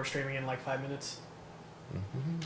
we're streaming in like 5 minutes. Mm-hmm.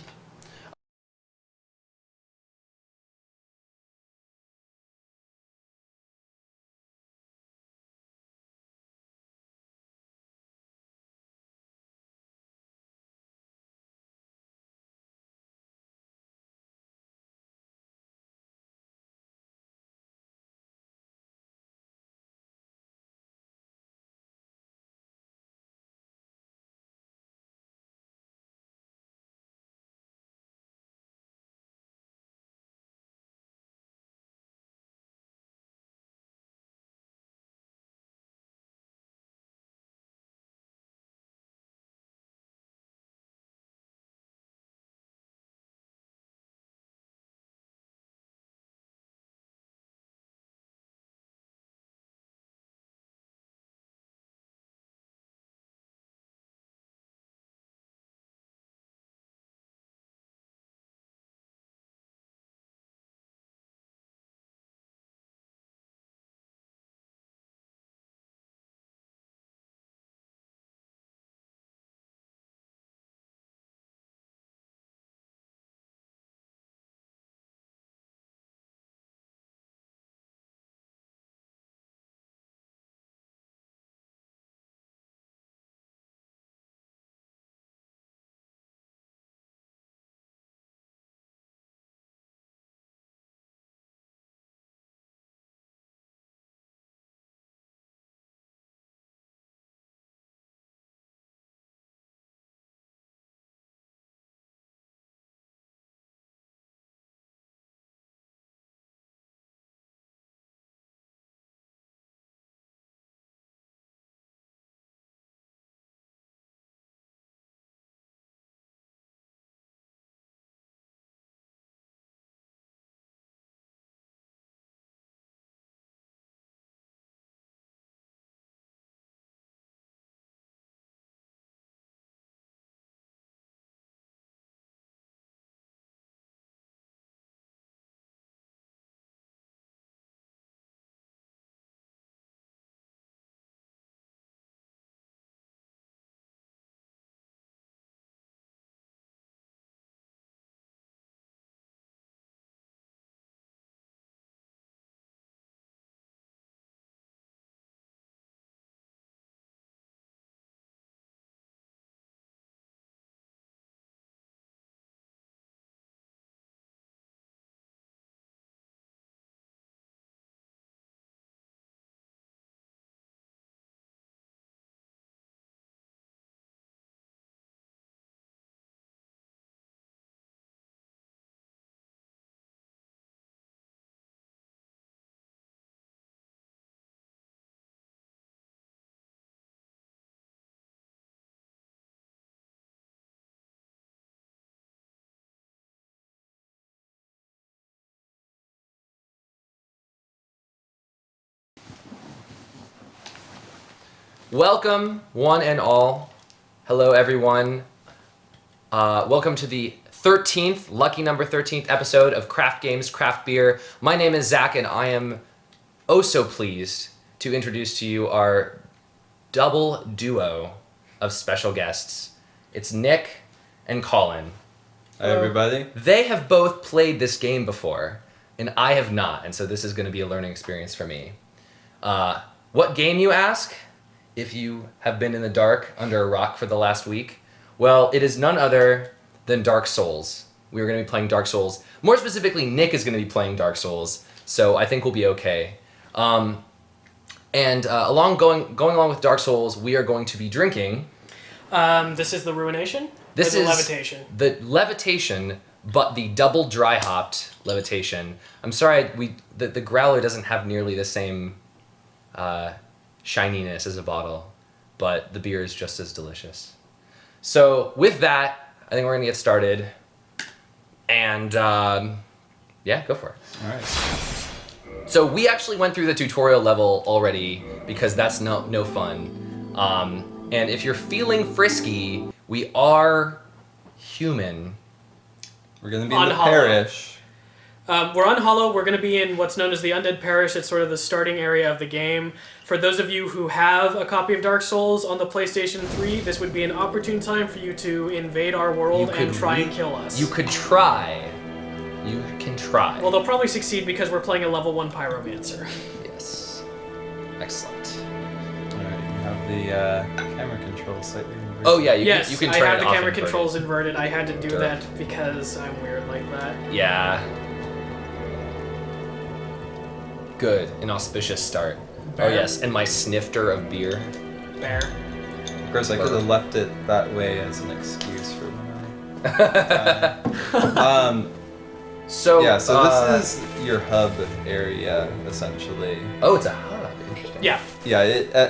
Welcome, one and all. Hello, everyone. Welcome to the 13th, lucky number 13th episode of Craft Games, Craft Beer. My name is Zach, and I am oh so pleased to introduce to you our double duo of special guests. It's Nick and Colin. Hi, everybody. They have both played this game before, and I have not, and so this is going to be a learning experience for me. What game, you ask? If you have been in the dark under a rock for the last week, well, it is none other than Dark Souls. We are going to be playing Dark Souls. More specifically, Nick is going to be playing Dark Souls, so I think we'll be okay. Going along with Dark Souls, we are going to be drinking. This is the Ruination? This is is Levitation. The Levitation, but the double dry hopped Levitation. I'm sorry, the growler doesn't have nearly the same shininess as a bottle, but the beer is just as delicious. So with that, I think we're gonna get started, and yeah, go for it. All right. So we actually went through the tutorial level already because that's no fun. And if you're feeling frisky, we are human. We're going to be in the Unhollowed. parish. We're on Hollow. We're going to be in what's known as the Undead Parish. It's sort of the starting area of the game. For those of you who have a copy of Dark Souls on the PlayStation 3, this would be an opportune time for you to invade our world and try and kill us. You could try. You can try. Well, they'll probably succeed because we're playing a level 1 Pyromancer. Yes. Excellent. Alright, you have the camera control slightly inverted. Oh yeah, Yes, you can I turn have it the off camera inverted. controls inverted. I had to do Derp. that because I'm weird like that. Yeah. Good. An auspicious start. Bear. Oh yes, and my snifter of beer. Bear. Of course, I could have left it that way as an excuse for when So yeah, so this is your hub area, essentially. Oh, it's a hub. Interesting. Yeah. Yeah,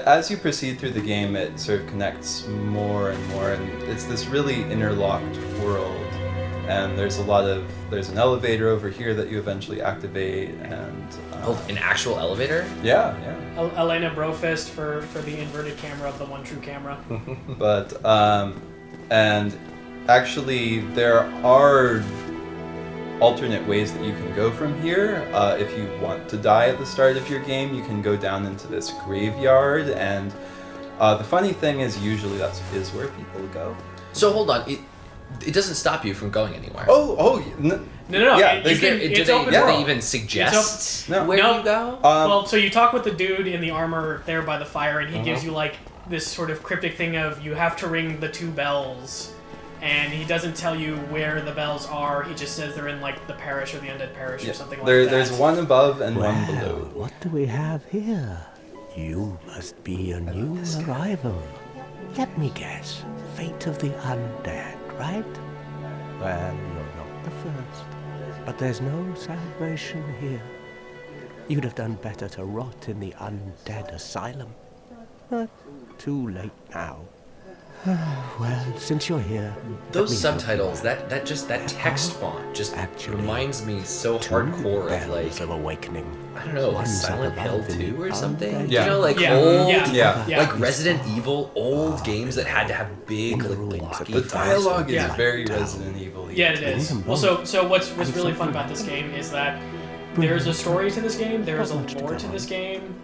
as you proceed through the game, it sort of connects more and more, and it's this really interlocked world. And there's an elevator over here that you eventually activate, and Oh, an actual elevator? yeah. Elena Brofist for the inverted camera of the one true camera. But and actually there are alternate ways that you can go from here. If you want to die at the start of your game, you can go down into this graveyard, and the funny thing is usually that is where people go. So hold on. It doesn't stop you from going anywhere. No. Yeah, Did Did they even suggest No. where No. you go? Well, so you talk with the dude in the armor there by the fire, and he gives Uh-huh. you like this sort of cryptic thing of you have to ring the 2 bells, and he doesn't tell you where the bells are. He just says they're in like the parish or the undead parish or something like that. There's one above and Well, one below. what do we have here? You must be a new arrival. Let me guess. Fate of the undead, right? Well, you're not the first. But there's no salvation here. You'd have done better to rot in the undead asylum. But too late now. Well, since you're here, let Those me help subtitles, you. that text font just Actually, reminds me so 2 hardcore of like, bells of awakening. I don't know, like One's up Silent Hill above in 2 the or something? undead Yeah. You know, like Yeah. old, Yeah. like Resident Evil, old games that had to have big, In the like ruins of blocky The the dialogue is Yeah. very Down. Resident Evil. Yeah, it is. Bring them Well, so what's really fun something about this game is that Bring there's a them. story to this game. There is a Not much to lore go to on. this game.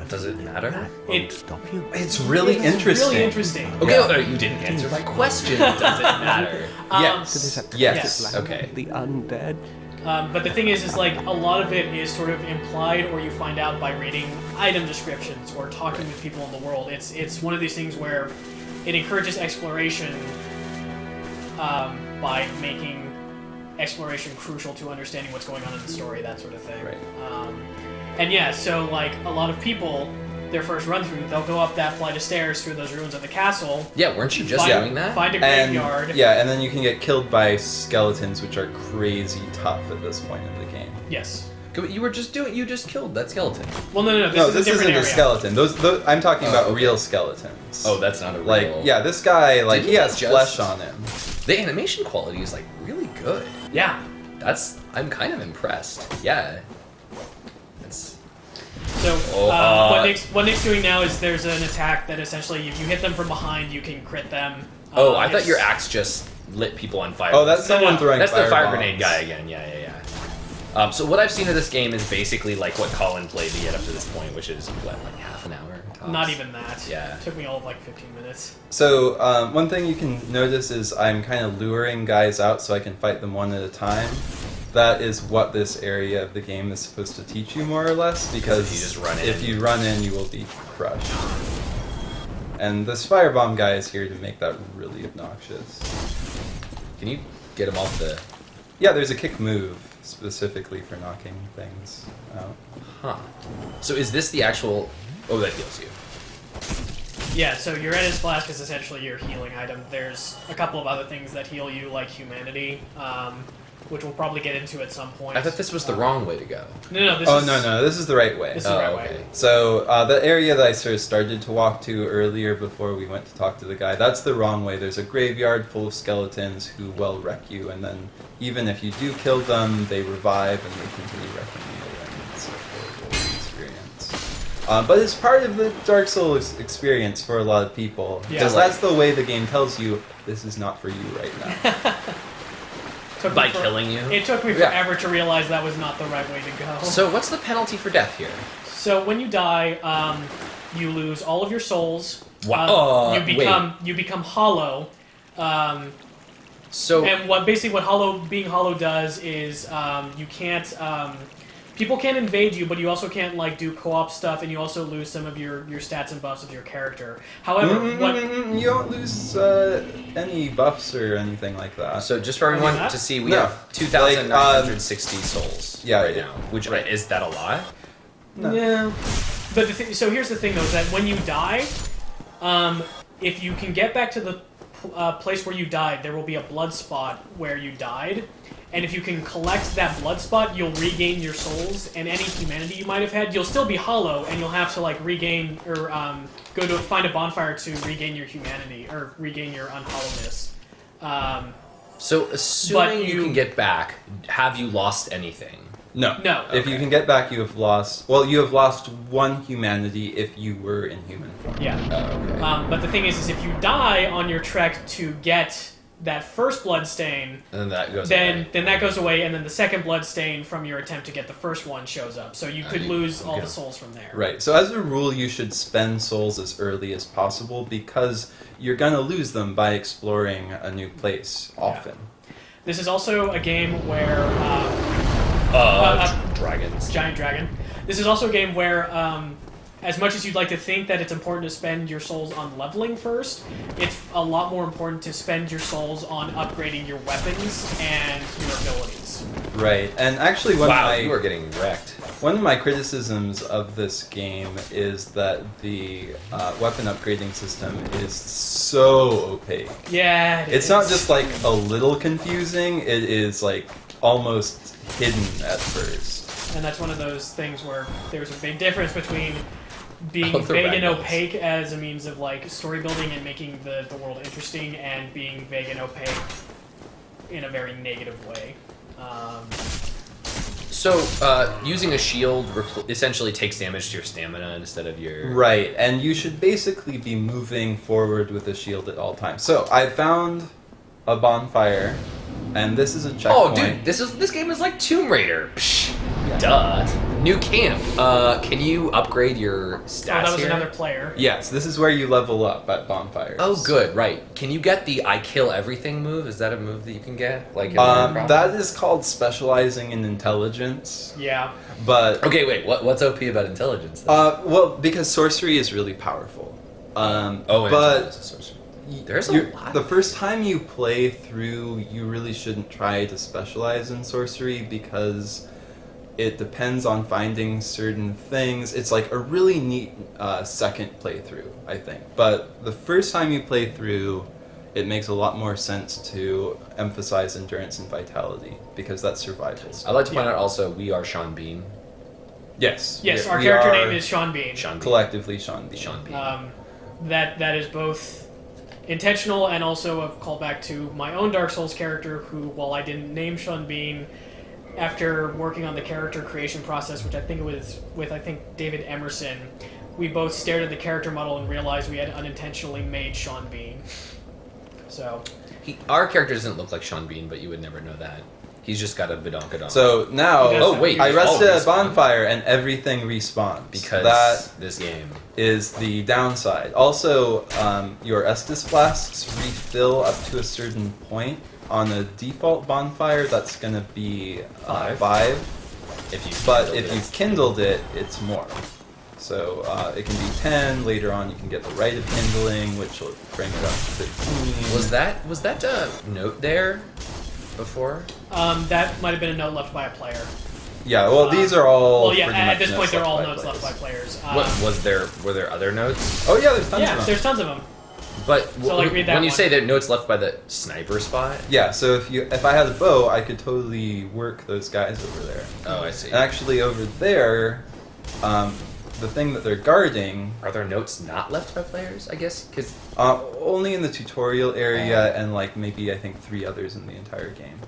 Does it matter? That won't It- stop you. It's really It's interesting. Really interesting. Okay, Yeah. well, you didn't answer my question. Does it matter? Yes. Yes. Okay. The undead. But the thing is like a lot of it is sort of implied, or you find out by reading item descriptions or talking with people in the world. It's one of these things where it encourages exploration by making exploration crucial to understanding what's going on in the story, that sort of thing. Right. And yeah, so like a lot of people, their first run through, they'll go up that flight of stairs through those ruins of the castle. Yeah, weren't you just find, doing that? Find a And graveyard. yeah, and then you can get killed by skeletons, which are crazy tough at this point in the game. Yes. You just killed that skeleton. Well, no. No, This is this a different isn't area. a skeleton. Those I'm talking about okay. real skeletons. Oh, that's not a real. like yeah, this guy like Didn't he has he just- flesh on him. The animation quality is like really good. Yeah. I'm kind of impressed. Yeah. That's So Oh, what Nick's doing now is there's an attack that essentially if you hit them from behind, you can crit them. Oh, I thought it's- your axe just lit people on fire. Oh, that's No, someone no. throwing That's the fire bombs. grenade guy again. Yeah. So what I've seen of this game is basically like what Colin played to get up to this point, which is what, like half an hour. Tops? Not even that. Yeah. Took me all of like 15 minutes. So one thing you can notice is I'm kind of luring guys out so I can fight them one at a time. That is what this area of the game is supposed to teach you more or less, because if you just run in. if you run in, you will be crushed. And this firebomb guy is here to make that really obnoxious. Can you get him off the? Yeah, there's a kick move specifically for knocking things out. Huh. So is this the actual? Oh, that heals you. Yeah, so your Ennis Flask is essentially your healing item. There's a couple of other things that heal you, like humanity, which we'll probably get into at some point. I thought this was the wrong way to go. No, this Oh is... no, this is the right way. This is the right way. okay. So the area that I sort of started to walk to earlier before we went to talk to the guy, that's the wrong way. There's a graveyard full of skeletons who will wreck you, and then even if you do kill them, they revive and they continue wrecking you, and it's a horrible experience. But it's part of the Dark Souls experience for a lot of people, Yeah. because that's the way the game tells you this is not for you right now. Took By me for- killing you? It took me Yeah. forever to realize that was not the right way to go. So what's the penalty for death here? So when you die, you lose all of your souls. Wow. You become hollow. So And what being hollow does is you can't people can't invade you, but you also can't like do co-op stuff, and you also lose some of your stats and buffs of your character. However, You don't lose any buffs or anything like that. So just for everyone that? to see, we No. have 2,960 souls Yeah, right yeah. now. Which is that a lot? Yeah. But so here's the thing, though, is that when you die, if you can get back to the place where you died, there will be a blood spot where you died. And if you can collect that blood spot, you'll regain your souls and any humanity you might have had. You'll still be hollow, and you'll have to like regain or go to find a bonfire to regain your humanity or regain your unhollowness. So assuming But you can get back, have you lost anything? No. No. If you can get back, you have lost... Well, you have lost one humanity if you were in human form. Yeah. Oh, okay. But the thing is if you die on your trek to get that first blood stain, And then that goes then away. that goes away, and then the second blood stain from your attempt to get the first one shows up. So you could lose all the souls from there. Right. So as a rule, you should spend souls as early as possible because you're going to lose them by exploring a new place often. This is also a game where Dragons. giant dragon. This is also a game where, as much as you'd like to think that it's important to spend your souls on leveling first, it's a lot more important to spend your souls on upgrading your weapons and your abilities. Right. And actually, Wow, you are getting wrecked. one of my criticisms of this game is that the weapon upgrading system is so opaque. Yeah, It's not just like a little confusing, it is like almost hidden at first. And that's one of those things where there's a big difference between being Oh, the vague and ragdolls. opaque as a means of like story building and making the world interesting, and being vague and opaque in a very negative way. So, using a shield essentially takes damage to your stamina instead of your... Right, and you should basically be moving forward with a shield at all times. So I found a bonfire, and this is a checkpoint. Oh, dude, this game is like Tomb Raider. Psh, Yeah. duh. New camp. Can you upgrade your stats that was here? another player. Yes, this is where you level up at bonfires. Oh, good, right. Can you get the I kill everything move? Is that a move that you can get? Like in Minecraft? That is called specializing in intelligence, Yeah. but Okay, wait. What's OP about intelligence? Then? well, because sorcery is really powerful. And but intelligence is sorcery. There's a lot. the first time you play through, you really shouldn't try to specialize in sorcery because it depends on finding certain things. It's like a really neat second playthrough, I think. But the first time you play through, it makes a lot more sense to emphasize endurance and vitality because that's survival. I'd like to point out also, we are Sean Bean. Yes. Yes, we- our we character are name is Sean Bean. Sean Bean. collectively Sean Bean. Sean Bean. That is both intentional and also a callback to my own Dark Souls character, who, while I didn't name Sean Bean, after working on the character creation process, which I think it was with David Emerson, we both stared at the character model and realized we had unintentionally made Sean Bean. So Our character doesn't look like Sean Bean, but you would never know that. He's just got a badonkadonk. So now, Yes, Oh, wait. I all rested at a respawn. bonfire and everything respawns. Because that this game. is the downside. Also, your Estus flasks refill up to a certain point. On a default bonfire, that's going to be 5. But if you've kindled it, it's more. So it can be 10. Later on, you can get the rite of kindling, which will bring it up to 15. Was that a note there before? that might have been a note left by a player. Yeah, well, these are all. Well, yeah, pretty at much this point they're all by notes left by players. players. Were there other notes? Oh, yeah, there's tons of Yeah, them. there's tons of them. But So, like, read that when you one. say that notes left by the sniper spot? Yeah, so if I had a bow, I could totally work those guys over there. Oh, I see. And actually, over there, the thing that they're guarding, Are there notes not left by players? I guess because only in the tutorial area and like maybe I think 3 others in the entire game.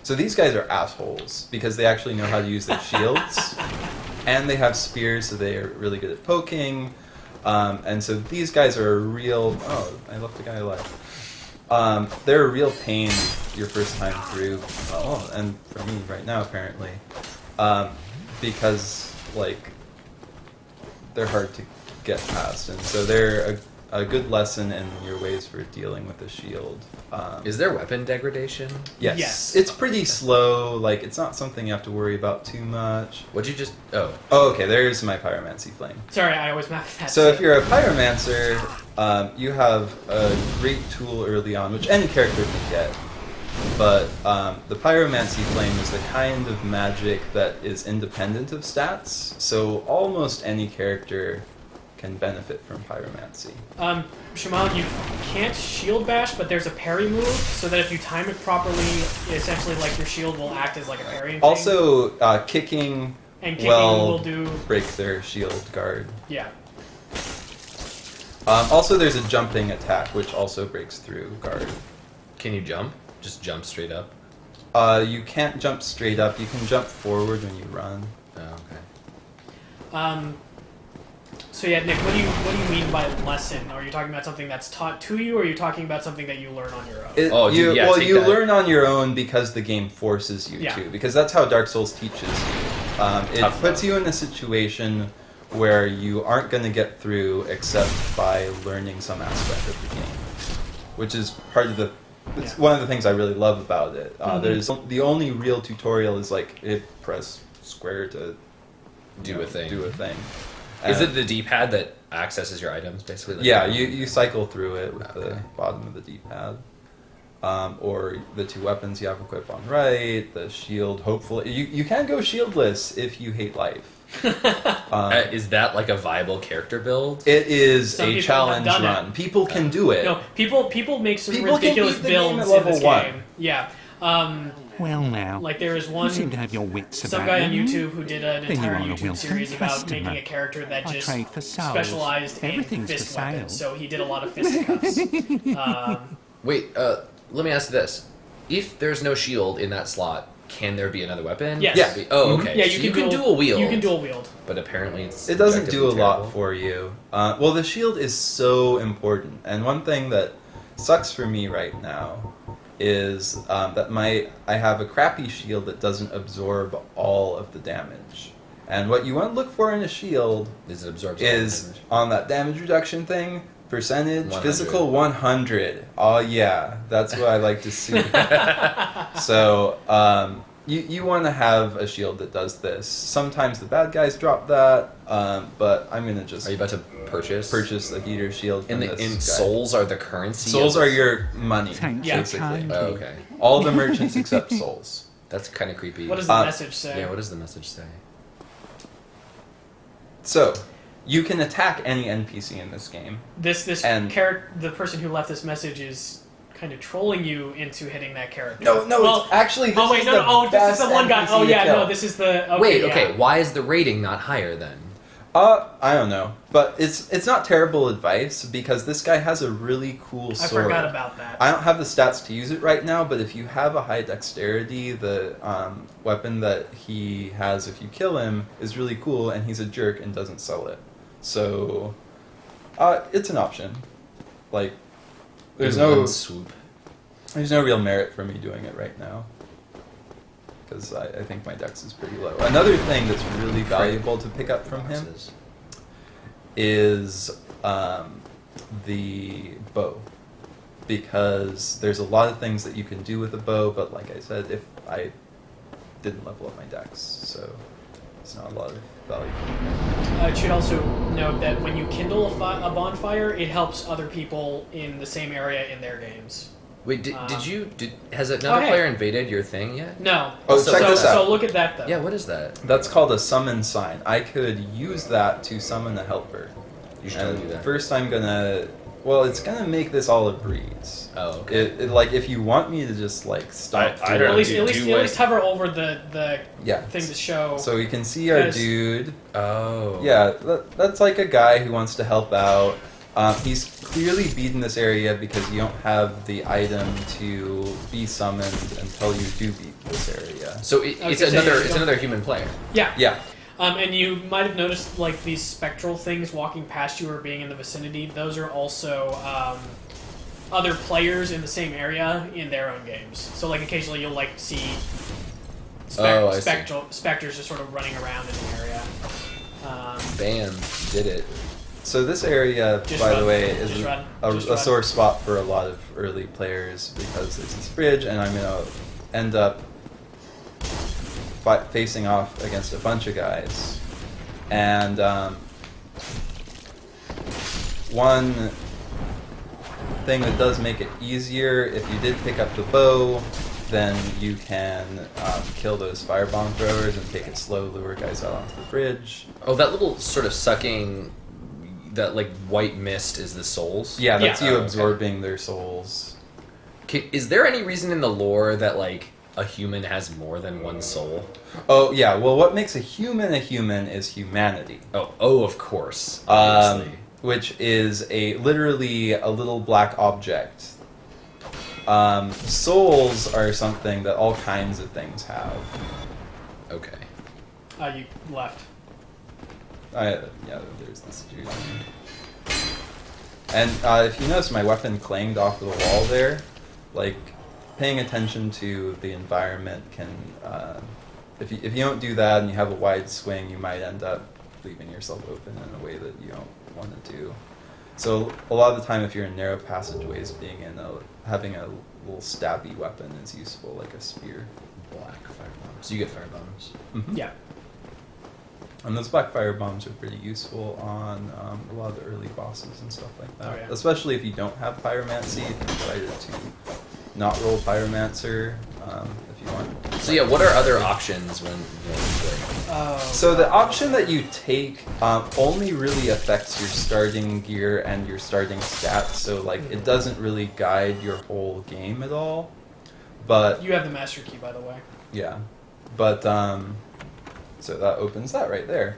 So these guys are assholes because they actually know how to use their shields, and they have spears, so they are really good at poking. And so these guys are a real. Oh, I left the guy alive. They're a real pain your first time through, and for me right now apparently, because like they're hard to get past, and so they're a good lesson in your ways for dealing with a shield. Is there weapon degradation? Yes. Yes. It's pretty slow. Like, it's not something you have to worry about too much. What'd you just... Oh. Oh, okay, there's my pyromancy flame. Sorry, I always map that. So if you're a pyromancer, you have a great tool early on, which any character can get. But the pyromancy flame is the kind of magic that is independent of stats, so almost any character can benefit from pyromancy. Shaman, you can't shield bash, but there's a parry move, so that if you time it properly, essentially like your shield will act as like a parrying thing. Also, kicking, And kicking will will do... break their shield guard. Yeah. Also, there's a jumping attack, which also breaks through guard. Can you jump? Just jump straight up? You can't jump straight up. You can jump forward when you run. Oh, okay. So yeah, Nick, what do you mean by lesson? Are you talking about something that's taught to you, or are you talking about something that you learn on your own? You take that. learn on your own because the game forces you to. Because that's how Dark Souls teaches you. It puts you in a situation where you aren't going to get through except by learning some aspect of the game, which is part of the. It's one of the things I really love about it. There's the only real tutorial is like press square to Do a thing. Is it the D-pad that accesses your items, basically? Like yeah, you cycle through it with the bottom of the D-pad. Or the two weapons you have equipped on right, the shield, hopefully. You can go shieldless if you hate life. Is that like a viable character build? It is Some a people challenge have done run. People can do it. No, people make some People can ridiculous beat the game builds at in this level 1. game. Yeah. Well now, Like there is you one seem to have your wits some about guy on you. YouTube who did an Then entire you're on a YouTube welcome series about customer. making a character that I just trade for souls. specialized in Everything's fist for sale. weapons. So he did a lot of fisticuffs. Wait, let me ask you this. If there's no shield in that slot, can there be another weapon? Yes. Yeah. Oh, okay. Yeah, So you can dual- dual wield. You can dual wield. But apparently it's It doesn't do a objectively lot terrible. for you. Well, the shield is so important, and one thing that sucks for me right now is that I have a crappy shield that doesn't absorb all of the damage. And what you want to look for in a shield Is it absorbs all the is damage? on that damage reduction thing, percentage, 100. physical 100. Oh yeah, that's what I like to see. So you want to have a shield that does this. Sometimes the bad guys drop that, but I'm gonna just Are you about to purchase? purchase the heater shield from And this in guy. souls are the currency. Souls of are this? your money, Thank you basically. kindly. Oh, okay. All the merchants except souls. That's kind of creepy. What does the message say? Yeah, what does the message say? So, you can attack any NPC in this game. This And- character, the person who left this message is kind of trolling you into hitting that character. No, Well, it's actually this oh wait, is no, the no, oh, this is best the one guy. NPC Oh to yeah, kill. no, this is the. Okay, Wait, yeah. okay. Why is the rating not higher then? I don't know, but it's not terrible advice because this guy has a really cool I sword. forgot about that. I don't have the stats to use it right now, but if you have a high dexterity, the weapon that he has if you kill him is really cool, and he's a jerk and doesn't sell it. So, it's an option. Like, there's In no one swoop. there's no real merit for me doing it right now. Because I think my dex is pretty low. Another thing that's really valuable to pick up from him Boxes. is the bow. Because there's a lot of things that you can do with a bow, but like I said, if I didn't level up my dex, so it's not a lot of value. I should also note that when you kindle a bonfire, it helps other people in the same area in their games. Wait, has another hey. player invaded your thing yet? No. Oh, so, check this out. So look at that though. Yeah, what is that? That's called a summon sign. I could use that to summon a helper. You should And totally do that. first I'm gonna... Well, it's gonna make this all a breeze. Oh, okay. It like, if you want me to just, like, stop... I through don't At it- least, do at least, what- at least hover over the Yeah. thing to show. So we can see our Guys. dude. Oh. Yeah, that's like a guy who wants to help out. He's clearly beaten this area because you don't have the item to be summoned until you do beat this area. So I was it's gonna say, another you it's don't- another human player. Yeah. Yeah. And you might have noticed like these spectral things walking past you or being in the vicinity. Those are also other players in the same area in their own games. So like occasionally you'll like see specters just sort of running around in the area. Bam, did it. So this area, by the way, is a sore spot for a lot of early players because there's this bridge, and I'm gonna end up facing off against a bunch of guys. And one thing that does make it easier, if you did pick up the bow, then you can kill those firebomb throwers and take it slow, lure guys out onto the bridge. Oh, that little sort of sucking, that like white mist is the souls? Yeah, that's you okay. absorbing their souls. Is there any reason in the lore that like a human has more than one soul? Oh, yeah, well, what makes a human is humanity. Oh, of course. Obviously. Which is literally a little black object. Souls are something that all kinds of things have. Okay. You left. Yeah, there's this dude. And if you notice, my weapon clanged off of the wall there. Like, paying attention to the environment can... if you don't do that and you have a wide swing, you might end up leaving yourself open in a way that you don't want to do. So a lot of the time, if you're in narrow passageways, having a little stabby weapon is useful, like a spear. Black firebombs. So you get firebombs. Mm-hmm. Yeah. And those black fire bombs are pretty useful on a lot of the early bosses and stuff like that. Oh, yeah. Especially if you don't have pyromancy, if you're excited to not roll pyromancer, if you want. So yeah, what are other options when you play? So the option that you take only really affects your starting gear and your starting stats. So like it doesn't really guide your whole game at all. But You have the master key, by the way. yeah, but so that opens that right there.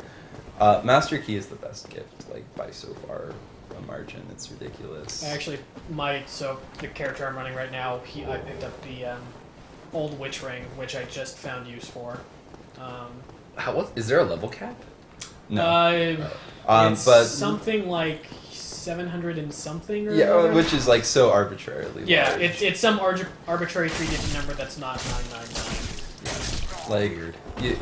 Master key is the best gift, like by so far a margin. It's ridiculous. Actually, the character I'm running right now, I picked up the old witch ring, which I just found use for. Is there a level cap? No. It's but something like 700 and something. Or yeah, whatever. which is like so arbitrarily. Yeah, large. it's some arbitrary 3-digit number that's not 999. Like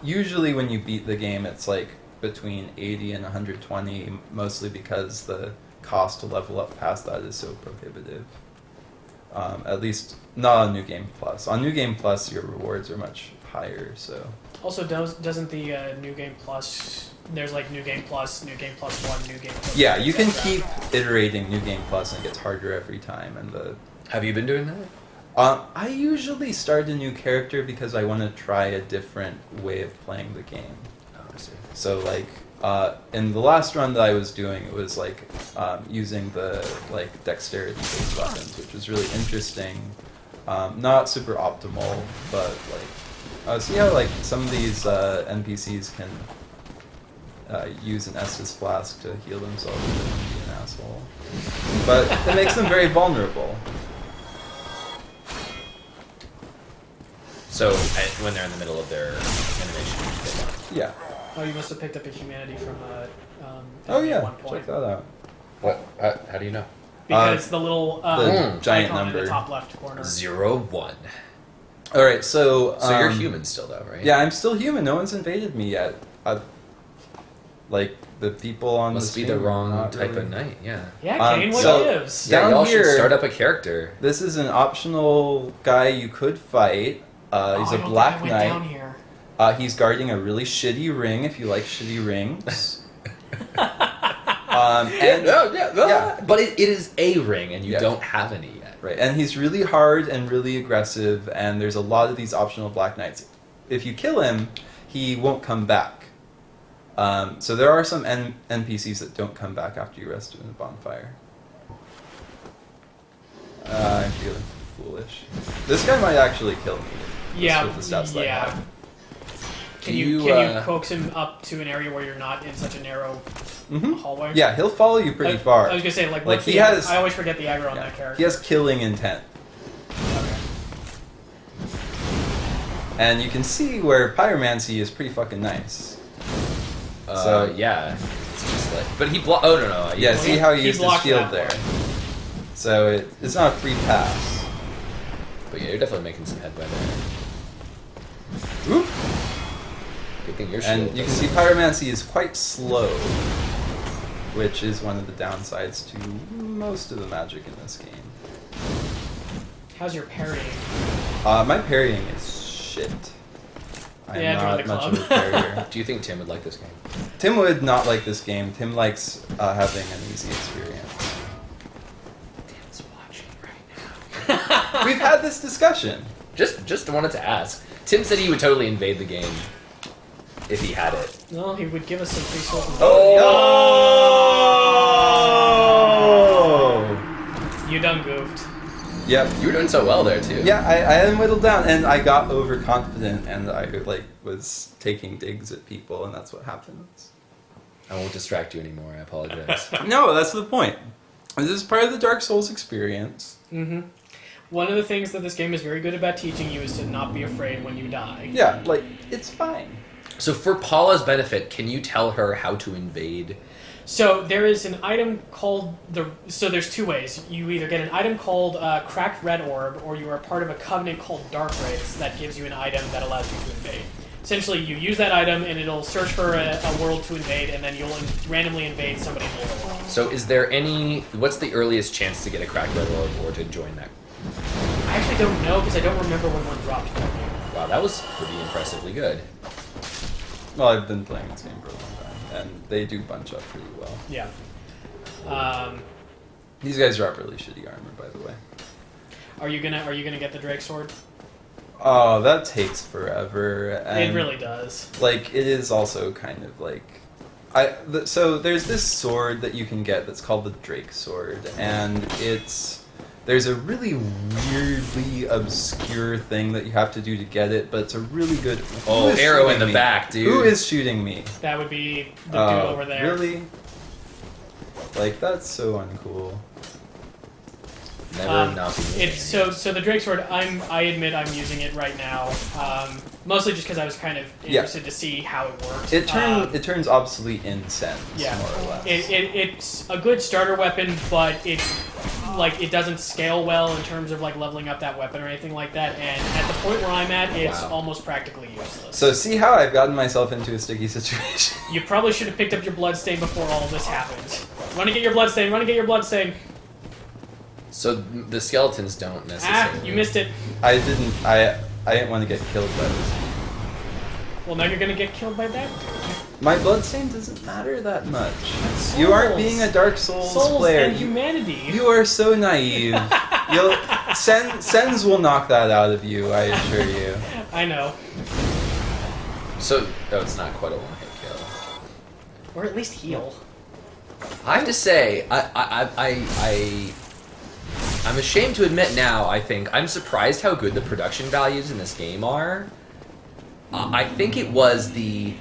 usually when you beat the game, it's like between 80 and 120, mostly because the cost to level up past that is so prohibitive. At least not on New Game Plus. On New Game Plus, your rewards are much higher. So Also, doesn't the New Game Plus? There's like New Game Plus 1, New Game Plus. yeah, 2, you can etc. keep iterating New Game Plus, and it gets harder every time. And Have you been doing that? I usually start a new character because I want to try a different way of playing the game. Oh, I see. So like in the last run that I was doing, it was like using the like dexterity-based weapons, which was really interesting. Not super optimal, but like see how like some of these NPCs can use an Estus flask to heal themselves and be an asshole, but it makes them very vulnerable. So when they're in the middle of their animation, they don't. Yeah. Oh, you must have picked up a humanity from Oh at yeah. one point. Check that out. What? How do you know? Because the little giant icon number in the top left corner. 01. All right. So you're human still, though, right? Yeah, I'm still human. No one's invaded me yet. Like the people on Must the be the stream are wrong not type really- of night. Yeah. Yeah, Kane, what so- gives? Yeah, Down y'all should here- start up a character. This is an optional guy you could fight. He's I a don't think black I went down knight. here. He's guarding a really shitty ring. If you like shitty rings. And yeah. But it is a ring, and you Yeah. don't have any yet. Right, and he's really hard and really aggressive, and there's a lot of these optional black knights. If you kill him, he won't come back. So there are some NPCs that don't come back after you rest in a bonfire. I'm feeling foolish. This guy might actually kill me. Yeah, With the stats that I yeah. have. Can Do you you, coax him up to an area where you're not in such a narrow Mhm. hallway? Yeah, he'll follow you pretty far. I was gonna say Like, what's he the- has- I always forget the aggro on Yeah. that character. He has killing intent. Okay. And you can see where pyromancy is pretty fucking nice. Yeah. It's just like, but he Oh no. Yeah, Well, see how he he used his blocked shield that there. So it's not a free pass. But yeah, you're definitely making some headway there. Oop. Good thing you're And you can see pyromancy is quite slow, which is one of the downsides to most of the magic in this game. How's your parrying? My parrying is shit. I'm Yeah, join not the much club. of a parrier. Do you think Tim would like this game? Tim would not like this game. Tim likes having an easy experience. Tim's watching right now. We've had this discussion. Just wanted to ask. Tim said he would totally invade the game if he had it. No, he would give us some free souls. Oh! You done goofed. Yep. You were doing so well there too. Yeah, I had whittled down, and I got overconfident, and I was taking digs at people, and that's what happens. I won't distract you anymore. I apologize. No, that's the point. This is part of the Dark Souls experience. Mm-hmm. One of the things that this game is very good about teaching you is to not be afraid when you die. Yeah, it's fine. So for Paula's benefit, can you tell her how to invade? So there is an item called So there's two ways. You either get an item called Cracked Red Orb, or you are part of a covenant called Dark Wraiths that gives you an item that allows you to invade. Essentially, you use that item, and it'll search for a world to invade, and then you'll randomly invade somebody's world. So is there what's the earliest chance to get a Cracked Red Orb or to join that? I actually don't know, because I don't remember when one dropped for me. Wow, that was pretty impressively good. Well, I've been playing this game for a long time, and they do bunch up pretty well. Yeah. These guys drop really shitty armor, by the way. Are you gonna get the Drake Sword? Oh, that takes forever. And It really does. it is also kind of so there's this sword that you can get that's called the Drake Sword, and there's a really weirdly obscure thing that you have to do to get it, but it's a really good... Oh, Who is arrow in shooting the me? back, dude. Who is shooting me? That would be the dude over there. Really? That's so uncool. Never not be It's so the Drake Sword. I admit I'm using it right now, mostly just because I was kind of interested to see how it worked. It turns obsolete in sense, Yeah. more or less. It's a good starter weapon, but it doesn't scale well in terms of leveling up that weapon or anything like that. And at the point where I'm at, it's almost practically useless. So see how I've gotten myself into a sticky situation? You probably should have picked up your bloodstain before all of this happened. Run and get your bloodstain. Run and get your bloodstain. So the skeletons don't necessarily... You missed it. I didn't want to get killed by this. Well, now you're gonna get killed by that. My bloodstain doesn't matter that much. Souls. You aren't being a Dark Souls player. And humanity. You are so naive. Sens will knock that out of you, I assure you. I know. So, it's not quite a one-hit kill. Or at least heal. I have to say, I'm ashamed to admit now, I think, I'm surprised how good the production values in this game are. I think it was the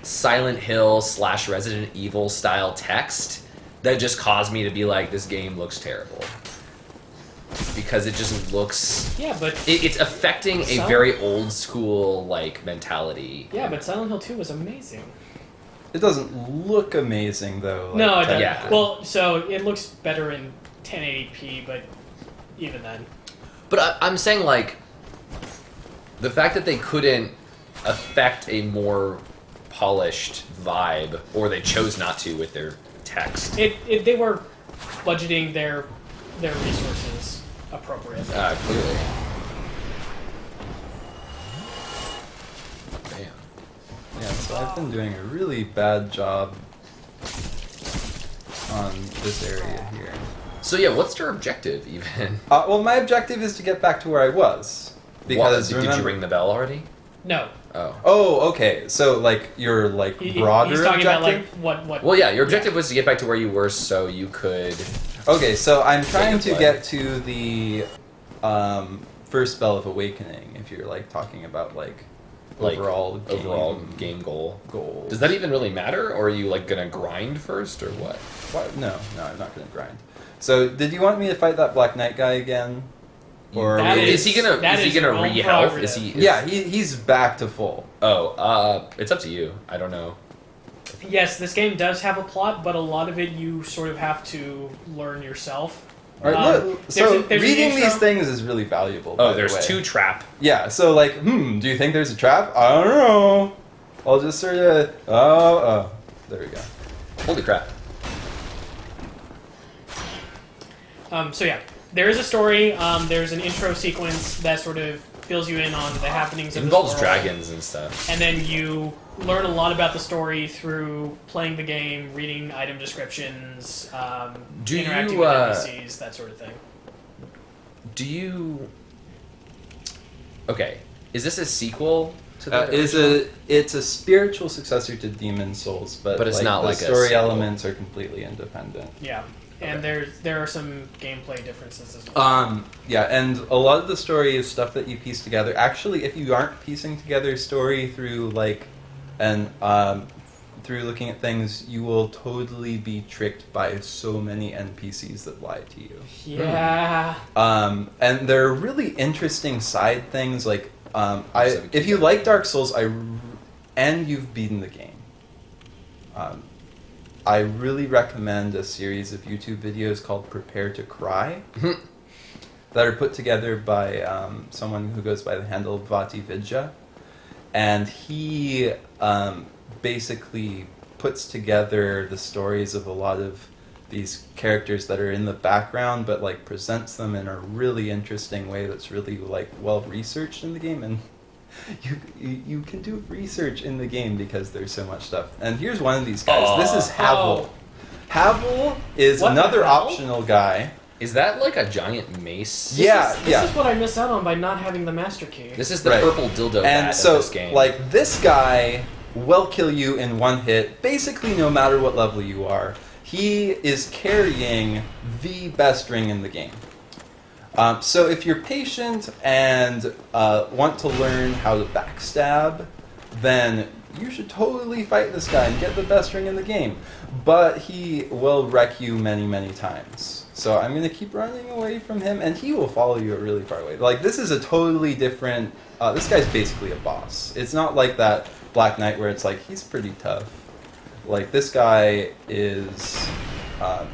Silent Hill / Resident Evil style text that just caused me to be like, this game looks terrible. Because it just looks... Yeah, but... It's affecting a very old school, mentality. Yeah, but Silent Hill 2 was amazing. It doesn't look amazing, though. No, it doesn't. Yeah. Well, so it looks better in 1080p, but even then. But I'm saying, the fact that they couldn't affect a more polished vibe, or they chose not to with their text. They were budgeting their resources appropriately. Clearly. Damn. Yeah, so I've been doing a really bad job on this area here. So yeah, what's your objective, even? Well, my objective is to get back to where I was. Because Did you ring the bell already? No. Oh. Oh, okay. So, your, broader He's talking objective? about, what... Well, yeah, your objective was to get back to where you were so you could... Okay, so I'm trying to play. get to the first spell of awakening, if you're, talking about, overall game goal. goals. Does that even really matter, or are you, gonna grind first, or what? What? No, I'm not going to grind. So, did you want me to fight that Black Knight guy again? Or is he gonna re-health? prerogative. Yeah, he's back to full. Oh, it's up to you. I don't know. Yes, this game does have a plot, but a lot of it you sort of have to learn yourself. All right, look, so there's an reading intro. these things is really valuable. by Oh, the there's way. 2 trap. Yeah, so like, do you think there's a trap? I don't know. I'll just sort of. Oh, there we go. Holy crap. So yeah, there is a story. There's an intro sequence that sort of fills you in on the happenings It of involves this world. dragons and stuff. And then you learn a lot about the story through playing the game, reading item descriptions, Do interacting you, with NPCs, that sort of thing. Do you... Okay. Is this a sequel to the It's a spiritual successor to Demon Souls, but it's like, not the like a story sequel. elements are completely independent. Yeah. And there are some gameplay differences as well. Yeah, and a lot of the story is stuff that you piece together. Actually, if you aren't piecing together story through through looking at things, you will totally be tricked by so many NPCs that lie to you. Yeah. And there are really interesting side things like if you like Dark Souls, and you've beaten the game, I really recommend a series of YouTube videos called Prepare to Cry that are put together by someone who goes by the handle Vati Vidya. And he basically puts together the stories of a lot of these characters that are in the background, but like presents them in a really interesting way that's really like well researched in the game. And you can do research in the game because there's so much stuff. And here's one of these guys. This is Havel. Havel is What the another hell? optional guy. Is that like a giant mace? Yeah, This is what I miss out on by not having the master key. This is the Right. purple dildo And bat so, of this game. like, this guy will kill you in one hit, basically no matter what level you are. He is carrying the best ring in the game. So if you're patient and want to learn how to backstab, then you should totally fight this guy and get the best ring in the game. But he will wreck you many, many times. So I'm going to keep running away from him, and he will follow you really far away. Like, this is a totally different... this guy's basically a boss. It's not like that Black Knight where it's like, he's pretty tough. Like, this guy is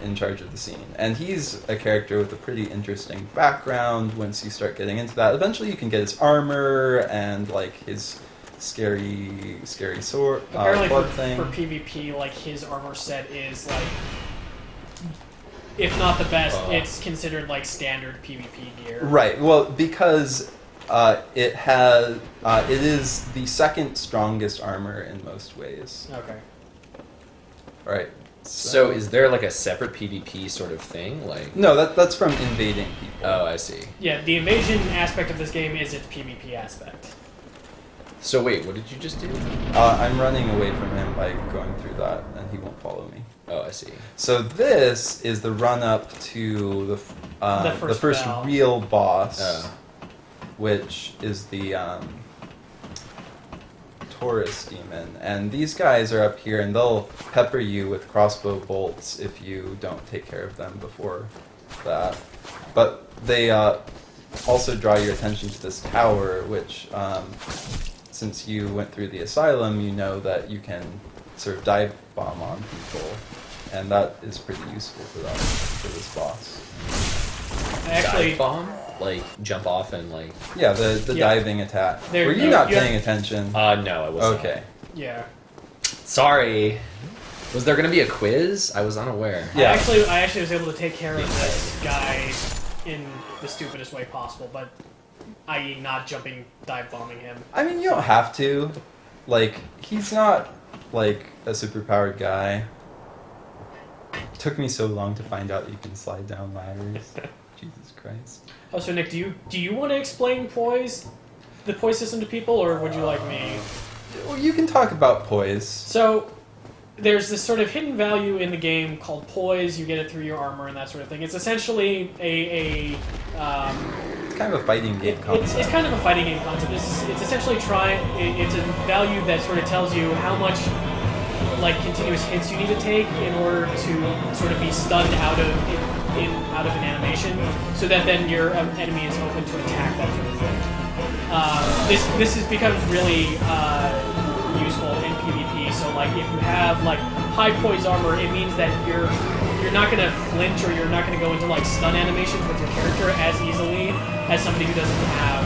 in charge of the scene. And he's a character with a pretty interesting background once you start getting into that. Eventually you can get his armor and, like, his scary sword Apparently club for thing. PvP, like, his armor set is, like, if not the best, it's considered, like, standard PvP gear. Right. Well, because it is the second strongest armor in most ways. Okay. All right. So is there like a separate PvP sort of thing? Like No, that's from invading people. Oh, I see. Yeah, the invasion aspect of this game is its PvP aspect. So wait, what did you just do? I'm running away from him by going through that, and he won't follow me. Oh, I see. So this is the run-up to the first battle. real boss, Oh. which is the Taurus demon. And these guys are up here, and they'll pepper you with crossbow bolts if you don't take care of them before that. But they also draw your attention to this tower, which, since you went through the asylum, you know that you can sort of dive bomb on people. And that is pretty useful for this boss. Actually, Dive bomb? Like jump off and like Yeah, the Yeah. diving attack. There- Were you you- not you have- paying attention? no, I wasn't. Okay. yeah. Sorry. Was there gonna be a quiz? I was unaware. Yeah. I actually was able to take care of this guy in the stupidest way possible, but i.e. not jumping, dive bombing him. I mean, you don't have to. Like, he's not, like, a superpowered guy. It took me so long to find out you can slide down ladders. Jesus Christ. Oh, so Nick, do you want to explain the poise system to people, or would you like me? Well, you can talk about poise. So, there's this sort of hidden value in the game called poise. You get it through your armor and that sort of thing. It's essentially It's kind of a fighting game concept. it's kind of a fighting game concept. It's essentially it's a value that sort of tells you how much like continuous hits you need to take in order to sort of be stunned out of an animation, so that then your enemy is open to attack, that sort of thing. This becomes really useful in PvP. So like if you have like high poise armor, it means that you're not gonna flinch or you're not gonna go into like stun animations with your character as easily as somebody who doesn't have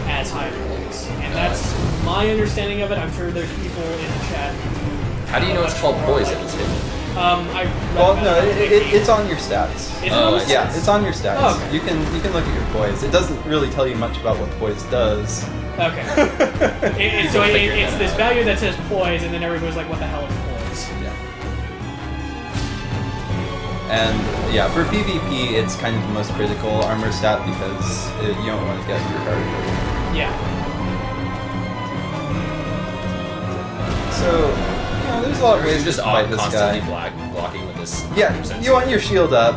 as high poise. And that's my understanding of it. I'm sure there's people in the chat. How do you know it's called poise if it's hidden? It's on your stats. Is it on the Yeah, stats? it's on your stats. Oh, okay. You can look at your poise. It doesn't really tell you much about what poise does. Okay. So it's this value that says poise, and then everybody's like, what the hell is poise? Yeah. And yeah, for PvP, it's kind of the most critical armor stat because you don't want to get your heart hurt. Yeah. So, there's a lot of ways to Just fight this constantly guy. blocking with this. Yeah, 100% you want your shield up.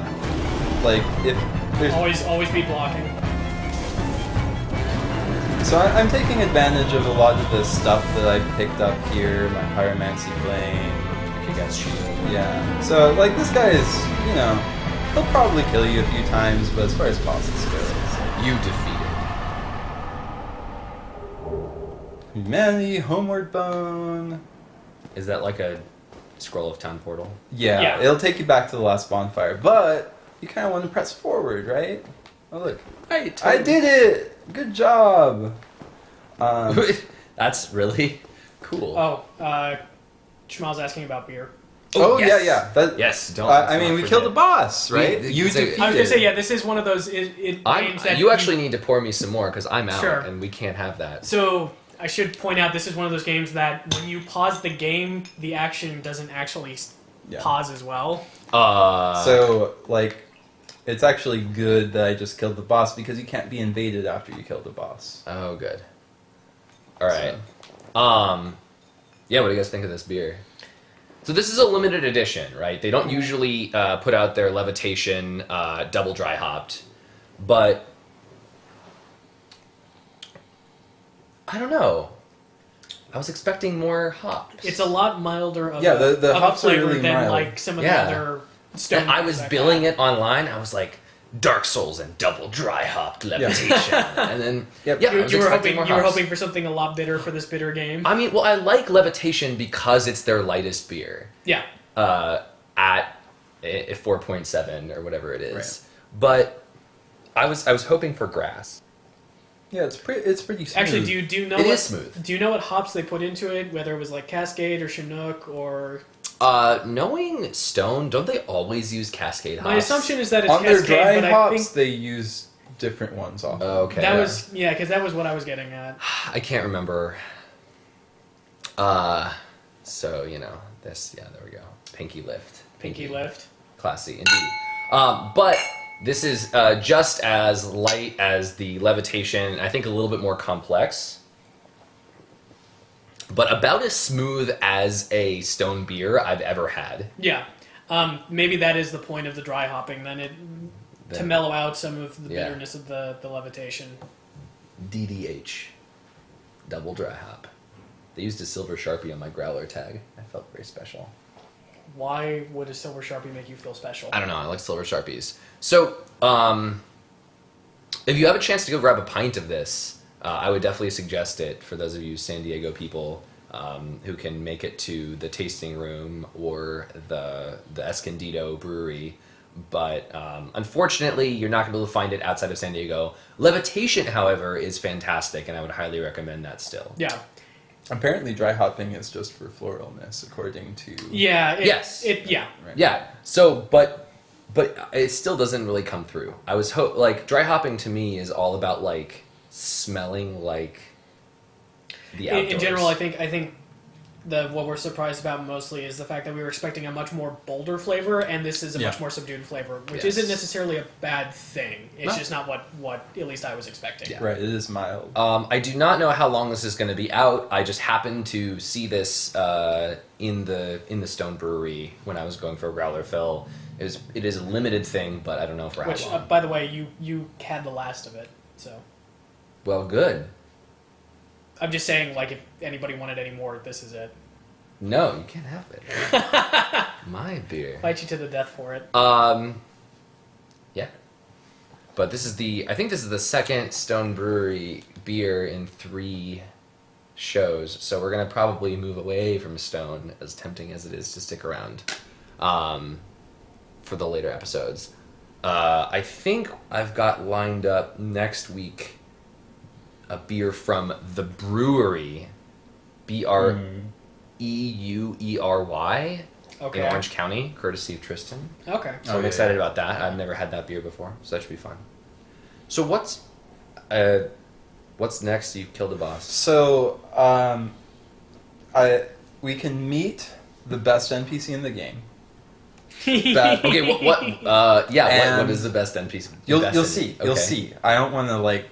Like, if there's... Always be blocking. So I'm taking advantage of a lot of the stuff that I've picked up here, my pyromancy flame. Kick-ass shield. Yeah. So, like, this guy is, he'll probably kill you a few times, but as far as bosses goes... You defeated. Humanity, Homeward Bone... Is that like a scroll of time portal? Yeah, it'll take you back to the last bonfire, but you kind of want to press forward, right? Oh, look. I did it! Good job! That's really cool. Oh, Shmal's asking about beer. Oh, yes. yeah. Yes, don't. I mean, we killed a boss, right? We- You it's a- defeated. I was gonna say, yeah, this is one of those games that you actually need to pour me some more because I'm out Sure. and we can't have that. So I should point out, this is one of those games that when you pause the game, the action doesn't actually pause as well. So, like, it's actually good that I just killed the boss because you can't be invaded after you kill the boss. Oh, good. All right. So. Yeah, what do you guys think of this beer? So this is a limited edition, right? They don't usually put out their Levitation double dry hopped, but I don't know. I was expecting more hops. It's a lot milder of the a hops are flavor really than mild. like some of Yeah. the other stone. And I was beers I've billing had. it online. I was like, Dark Souls and double dry hopped Levitation, and then Yep. yeah, I You, was you were expecting hoping more you were hops. hoping for something a lot bitter for this bitter game. I mean, well, I like Levitation because it's their lightest beer. Yeah. At 4.7 or whatever it is. But I was hoping for grass. Yeah, it's pretty smooth. Actually, do you know It what, is smooth. Do you know what hops they put into it? Whether it was like Cascade or Chinook or Knowing Stone, don't they always use Cascade hops? my assumption is that it's On their Cascade, dry but I hops, think they use different ones off. Okay. that was because that was what I was getting at. I can't remember. So this. Yeah, there we go. Pinky lift. Pinky lift. Classy indeed. But this is just as light as the Levitation. I think a little bit more complex. But about as smooth as a stone beer I've ever had. Yeah. Maybe that is the point of the dry hopping. To Then- mellow out some of the Yeah. bitterness of the Levitation. DDH. Double dry hop. They used a silver Sharpie on my growler tag. I felt very special. Why would a silver Sharpie make you feel special? I don't know. I like silver Sharpies. So, if you have a chance to go grab a pint of this, I would definitely suggest it for those of you San Diego people who can make it to the tasting room or the Escondido brewery. But unfortunately, you're not going to be able to find it outside of San Diego. Levitation, however, is fantastic, and I would highly recommend that still. Yeah. Apparently, dry hopping is just for floralness, according to... Yeah. Yes. Yeah. Right. Yeah. So, but it still doesn't really come through. I was like dry hopping to me is all about like smelling like the outdoors. In general, I think what we're surprised about mostly is the fact that we were expecting a much more bolder flavor, and this is a much more subdued flavor, which Yes. isn't necessarily a bad thing. It's No. just not what at least I was expecting. Yeah. Right, it is mild. I do not know how long this is going to be out. I just happened to see this in the Stone Brewery when I was going for a growler fill. It is a limited thing, but I don't know for Which, how long. by the way, you had the last of it, so Well, good. I'm just saying, like, if anybody wanted any more, this is it. No, you can't have it. My beer. Fight you to the death for it. Yeah. But I think this is the second Stone Brewery beer in shows. So we're gonna probably move away from stone, as tempting as it is to stick around, for the later episodes. I think I've got lined up next week a beer from the brewery, Breuery, Okay. in Orange County, courtesy of Tristan. Okay. So I'm excited about that. I've never had that beer before, so that should be fun. So what's next? You've killed a boss. So, we can meet the best NPC in the game. Okay, what is the best NPC? You'll see. You'll see. I don't want to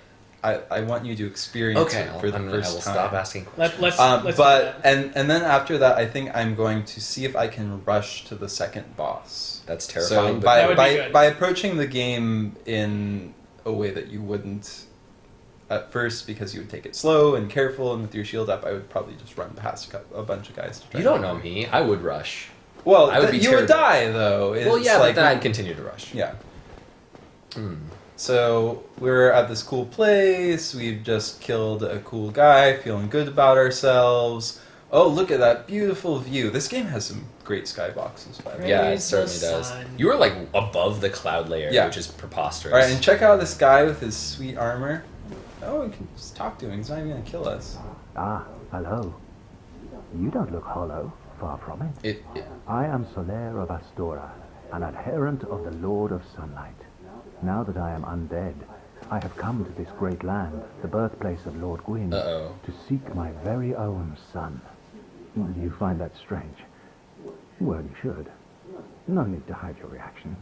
I want you to experience it for the first I will time. stop asking. Let's do but that. and then after that, I think I'm going to see if I can rush to the second boss. That's terrifying. So but That would be good. by approaching the game in a way that you wouldn't at first, because you would take it slow and careful, and with your shield up, I would probably just run past a bunch of guys. To try you don't know me. I would rush. Well, I would be you would terrible. die though. Well, It's yeah, like, but then I'd continue to rush. yeah. So we're at this cool place. We've just killed a cool guy, feeling good about ourselves. Oh, look at that beautiful view. This game has some great skyboxes, by the way. Yeah, it Praise certainly the does. sun. You were above the cloud layer, Yeah. which is preposterous. All right, and check out this guy with his sweet armor. Oh, we can just talk to him. He's not even gonna kill us. Ah, hello. You don't look hollow, far from it. I am Soler of Astora, an adherent of the Lord of Sunlight. Now that I am undead, I have come to this great land, the birthplace of Lord Gwyn, Uh-oh. to seek my very own son. You find that strange? Well, you should. No need to hide your reaction.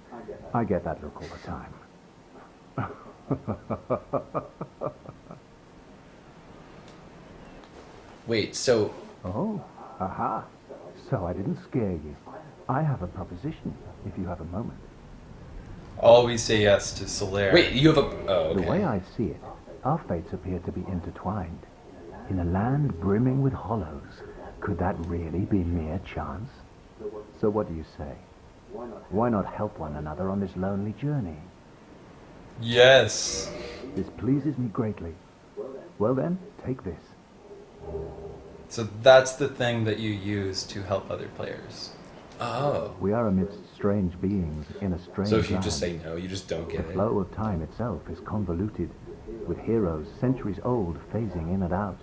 I get that look all the time. Wait, so Oh, aha. So I didn't scare you. I have a proposition, if you have a moment. Always say yes to Solaire. wait, you have a. Oh, okay. The way I see it, our fates appear to be intertwined. In a land brimming with hollows, could that really be mere chance? So what do you say? Why not help one another on this lonely journey? Yes. This pleases me greatly. Well then, take this. So that's the thing that you use to help other players. Oh. We are amidst strange beings in a strange So if you land. just say no, you just don't The get it. flow of time itself is convoluted, with heroes centuries old phasing in and out.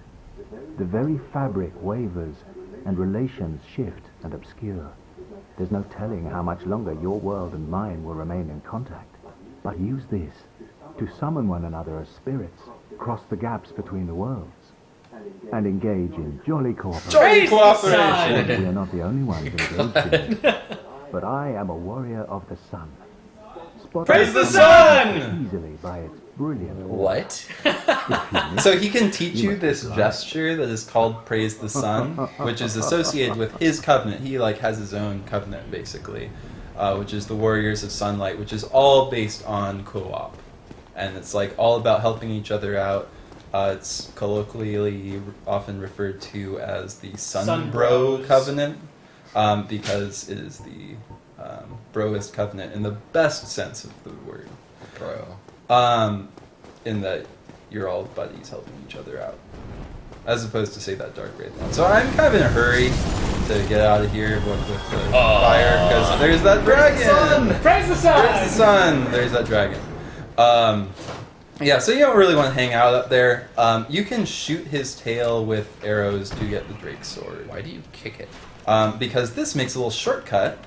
The very fabric wavers, and relations shift and obscure. There's no telling how much longer your world and mine will remain in contact. But use this to summon one another as spirits, cross the gaps between the worlds, and engage in jolly cooperation. Praise the cooperation. sun! We are not the only ones engaged in it. But I am a warrior of the sun. Spotted Praise the sun! easily by its brilliant aura. What? If you miss So he can teach you this gesture that is called Praise the Sun, which is associated with his covenant. He has his own covenant, basically, which is the Warriors of Sunlight, which is all based on co-op. And it's all about helping each other out. It's colloquially often referred to as the Sun Bro Bros. Covenant, because it is the broist covenant in the best sense of the word. Bro. In that you're all buddies helping each other out, as opposed to say that dark raid one. So I'm kind of in a hurry to get out of here with the fire, because there's that dragon. Praise the sun! There's the sun. There's that dragon. Yeah, so you don't really want to hang out up there. You can shoot his tail with arrows to get the Drake's sword. Why do you kick it? Because this makes a little shortcut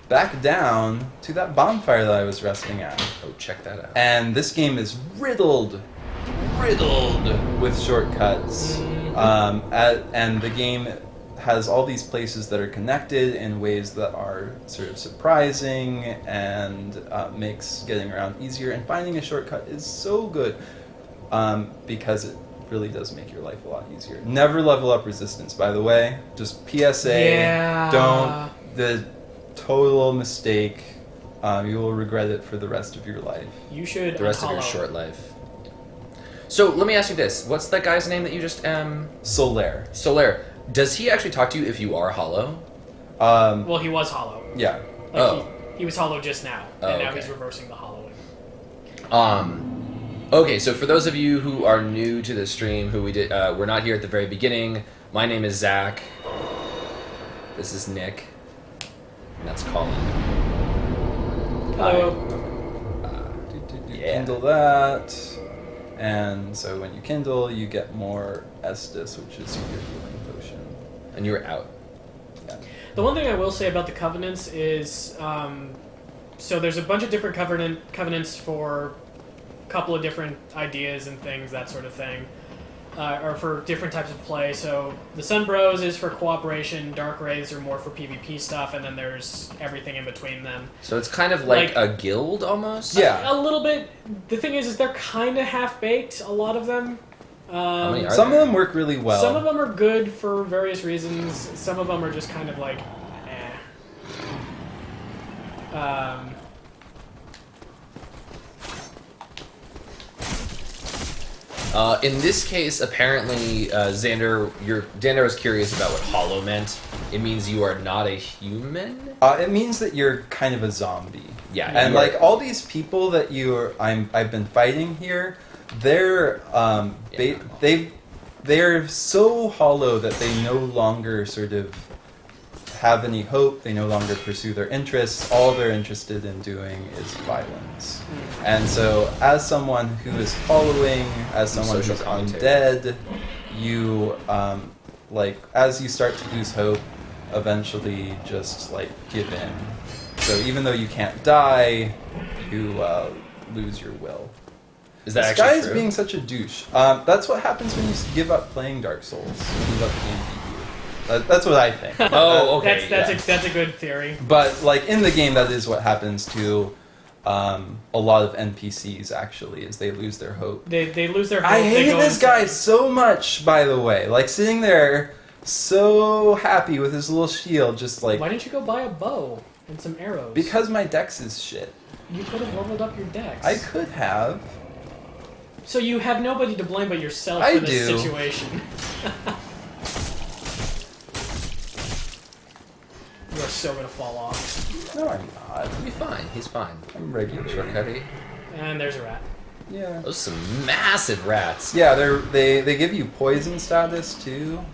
back down to that bonfire that I was resting at. Oh, check that out. And this game is riddled with shortcuts. And the game has all these places that are connected in ways that are sort of surprising and makes getting around easier. And finding a shortcut is so good because it really does make your life a lot easier. Never level up resistance, by the way. Just PSA. Yeah. Don't. The total mistake. You will regret it for the rest of your life. You should The rest of your unfollow. short life. So let me ask you this: what's that guy's name that you just Solaire. Solaire? Does he actually talk to you if you are hollow? Well, he was hollow. Yeah. Like Oh. he was hollow just now, Oh, and now okay. he's reversing the hollowing. Okay, so for those of you who are new to the stream, we're not here at the very beginning. My name is Zach. This is Nick. And that's Colin. Hello. Yeah. Kindle that. And so when you kindle, you get more Estus, which is your healing potion. And you were out. Yeah. The one thing I will say about the covenants is, so there's a bunch of different covenants for a couple of different ideas and things, that sort of thing, or for different types of play. So the Sun Bros is for cooperation, Dark Wraiths are more for PvP stuff, and then there's everything in between them. So it's kind of like a guild almost? Yeah. A little bit. The thing is they're kind of half-baked, a lot of them. How many are Some there? of them work really well. Some of them are good for various reasons. Some of them are just kind of like, In this case, apparently, Xander was curious about what hollow meant. It means you are not a human? It means that you're kind of a zombie. Yeah. And you are- like all these people that I've been fighting here, they're they're so hollow that they no longer sort of have any hope. They no longer pursue their interests. All they're interested in doing is violence. And so, as someone who is following, as someone social who's commentary. undead, you like as you start to lose hope, eventually just like give in. So even though you can't die, you lose your will. Is that This guy actually is true? being such a douche. That's what happens when you give up playing Dark Souls. When you let the game beat you. That's what I think. Oh, okay. that's a good theory. But like in the game, that is what happens to a lot of NPCs. Actually, is they lose their hope. They lose their hope. I they hated go this guy insane. so much. By the way, like sitting there, so happy with his little shield, just like Why didn't you go buy a bow and some arrows? because my dex is shit. You could have leveled up your dex. I could have. So you have nobody to blame but yourself I for this do. situation. You are so gonna fall off. No, I'm not. He'll be fine. He's fine. I'm regular. Shortcutty. And there's a rat. Yeah. Those are some massive rats. Yeah, they give you poison status too.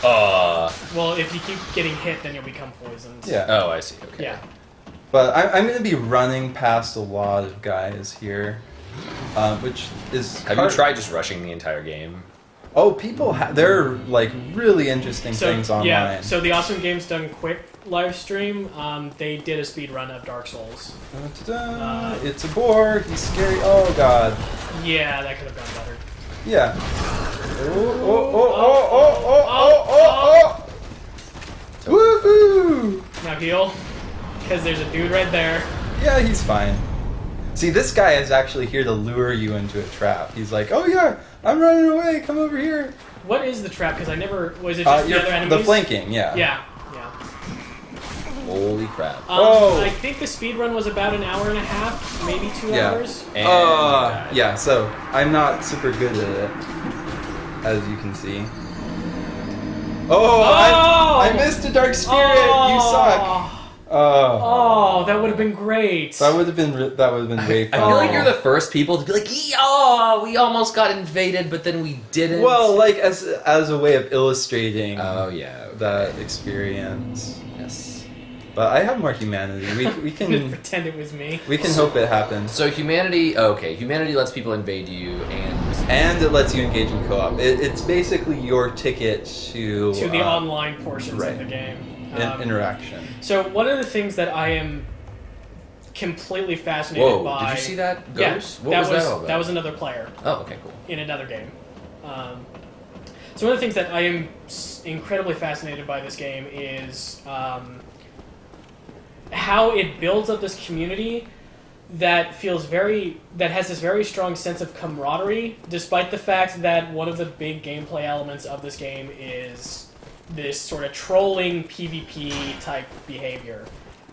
Well, if you keep getting hit, then you'll become poisoned. Yeah. Oh, I see. Okay. Yeah. But I'm going to be running past a lot of guys here, which is. Have you tried just rushing the entire game? Oh, people they're like really interesting So things online. yeah, so the Awesome Games Done Quick live stream, they did a speed run of Dark Souls. Ta-da, it's a boar. He's scary. Oh god. Yeah, that could have gone better. Yeah. Oh. Woohoo! Now heal, because there's a dude right there. Yeah, he's fine. See, this guy is actually here to lure you into a trap. He's like, oh yeah, I'm running away. Come over here. What is the trap? Because I never was it just the other enemies? The flanking, yeah. Yeah. Holy crap. Oh. I think the speed run was about an hour and a half, maybe 2 Yeah. hours. And Yeah, so I'm not super good at it, as you can see. Oh! I missed a dark spirit. You suck. Oh, that would have been great. That would have been way I fun. feel like you're the first people to be like, oh, we almost got invaded, but then we didn't. Well, like as a way of illustrating Oh, yeah. Okay. that experience. Yes. But I have more humanity. We can pretend it was me. we can hope it happens. So humanity lets people invade you, And it lets you engage in co-op. It's basically your ticket to the online portions right. of the game. Interaction. So one of the things that I am completely fascinated Whoa, by. did you see that Yeah, ghost? What was that all about? That was another player Oh, okay, cool. in another game. So one of the things that I am incredibly fascinated by this game is how it builds up this community that has this very strong sense of camaraderie, despite the fact that one of the big gameplay elements of this game is this sort of trolling PvP type behavior.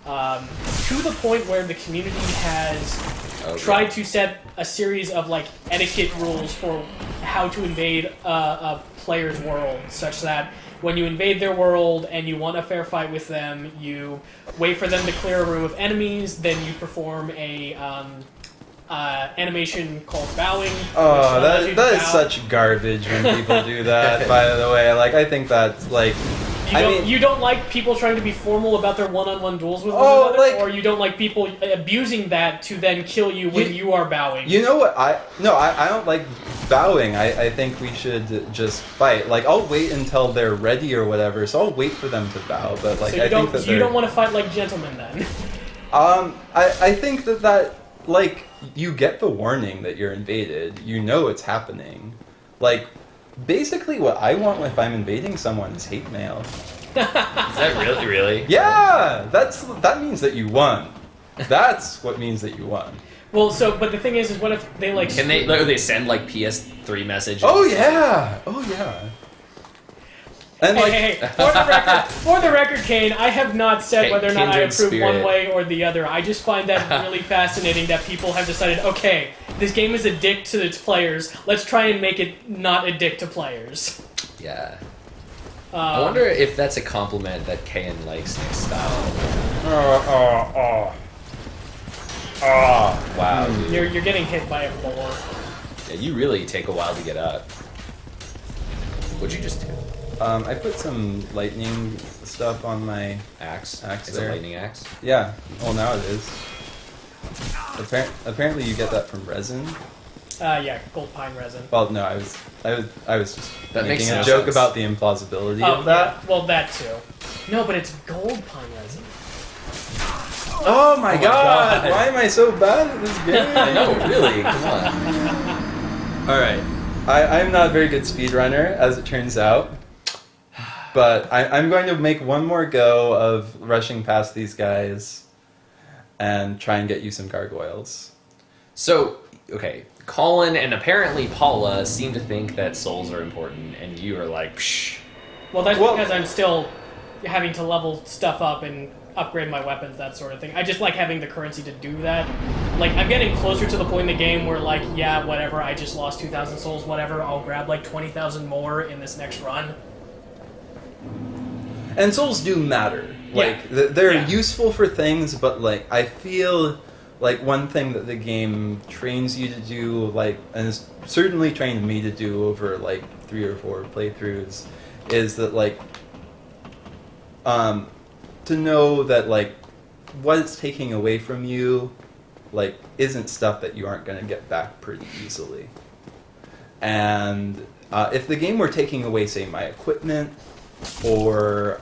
To the point where the community has tried to set a series of like etiquette rules for how to invade a player's world, such that when you invade their world and you want a fair fight with them, you wait for them to clear a room of enemies, then you perform a animation called bowing. Oh, which allows you to that is bow. such garbage when people do that. By the way, like I think that's like. You don't like people trying to be formal about their one-on-one duels with one Oh, another, like- or you don't like people abusing that to then kill you when you are bowing. You know what? I don't like bowing. I think we should just fight. Like I'll wait until they're ready or whatever. So I'll wait for them to bow. But like so you I don't think that you they're- don't want to fight like gentlemen then. I think that like you get the warning that you're invaded. You know it's happening. Like basically what I want if I'm invading someone is hate mail. Is that really? Yeah, that means that you won. That's what means that you won. Well, but the thing is what if they like? Can they send like PS3 messages? Oh yeah. And like Hey, for the record, Kane, I have not said whether or not I Kindred approve spirit. one way or the other. I just find that really fascinating that people have decided, okay, this game is a dick to its players. Let's try and make it not a dick to players. Yeah. I wonder if that's a compliment that Kayan likes Nick's style. Wow, dude. You're getting hit by a boar. Yeah, you really take a while to get up. What'd you just do? I put some lightning stuff on my Axe? Axe It's there. a lightning axe? Yeah. Well, now it is. Apparently, you get that from resin. Yeah, gold pine resin. Well, no, I was just That makes making a no joke sense. about the implausibility Oh, of that. yeah. Well, that too. No, but it's gold pine resin. Oh my god! God. Why am I so bad at this game? No, really, come on. All right, I'm not a very good speedrunner, as it turns out. But I'm going to make one more go of rushing past these guys and try and get you some gargoyles. So, okay, Colin and apparently Paula seem to think that souls are important, and you are like, psh. Well, that's Well- because I'm still having to level stuff up and upgrade my weapons, that sort of thing. I just like having the currency to do that. Like, I'm getting closer to the point in the game where, like, yeah, whatever, I just lost 2,000 souls, whatever, I'll grab, like, 20,000 more in this next run. And souls do matter. Like, Yeah. they're Yeah. useful for things, but, like, I feel like one thing that the game trains you to do, like, and has certainly trained me to do over, like, 3 or 4 playthroughs, is that, like, to know that, like, what it's taking away from you, like, isn't stuff that you aren't going to get back pretty easily. And if the game were taking away, say, my equipment, or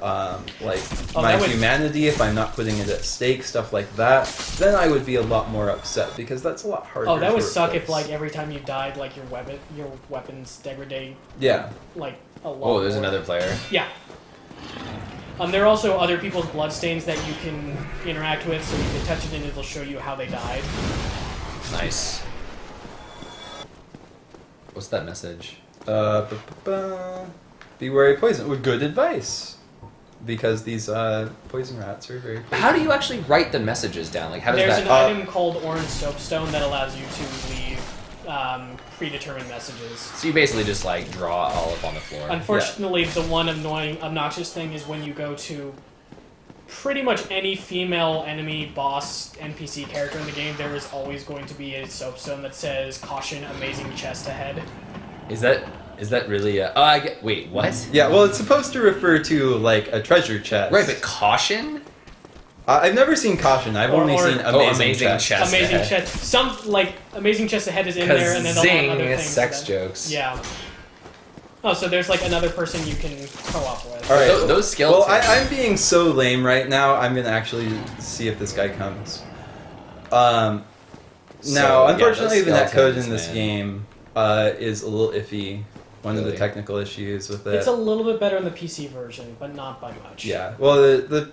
like my that would- humanity, if I'm not putting it at stake, stuff like that, then I would be a lot more upset, because that's a lot harder. Oh, that would to suck if, replace. like, every time you died, like, your weapons degrade, Yeah. like, a lot Oh, there's more. another player. Yeah. There are also other people's bloodstains that you can interact with, so you can touch it and it'll show you how they died. Nice. What's that message? Be wary of poison. Well, good advice, because these poison rats are very. How do you actually write the messages down? Like, how does There's that... an item called Orange Soapstone that allows you to leave predetermined messages. So you basically just, like, draw all up on the floor. Unfortunately, the one obnoxious thing is when you go to pretty much any female enemy, boss, NPC character in the game, there is always going to be a soapstone that says, "Caution, amazing chest ahead." Is that really a... Oh, I get... Wait, what? Yeah, well, it's supposed to refer to, like, a treasure chest. Right, but caution? I've never seen caution. I've Or- only or- seen Oh, amazing, amazing chest. Amazing ahead. chest. Some, like, amazing chest ahead is in there, and then they'll have other Zing, things. sex that- jokes. Yeah. Oh, so there's, like, another person you can co-op with. All right. Those skeletons... Well, I'm being so lame right now. I'm gonna actually see if this guy comes. Now, So, yeah, unfortunately, those the netcode skeletons, in this man. game is a little iffy. One of the Really? technical issues with it. It's a little bit better in the PC version, but not by much. Yeah. Well, the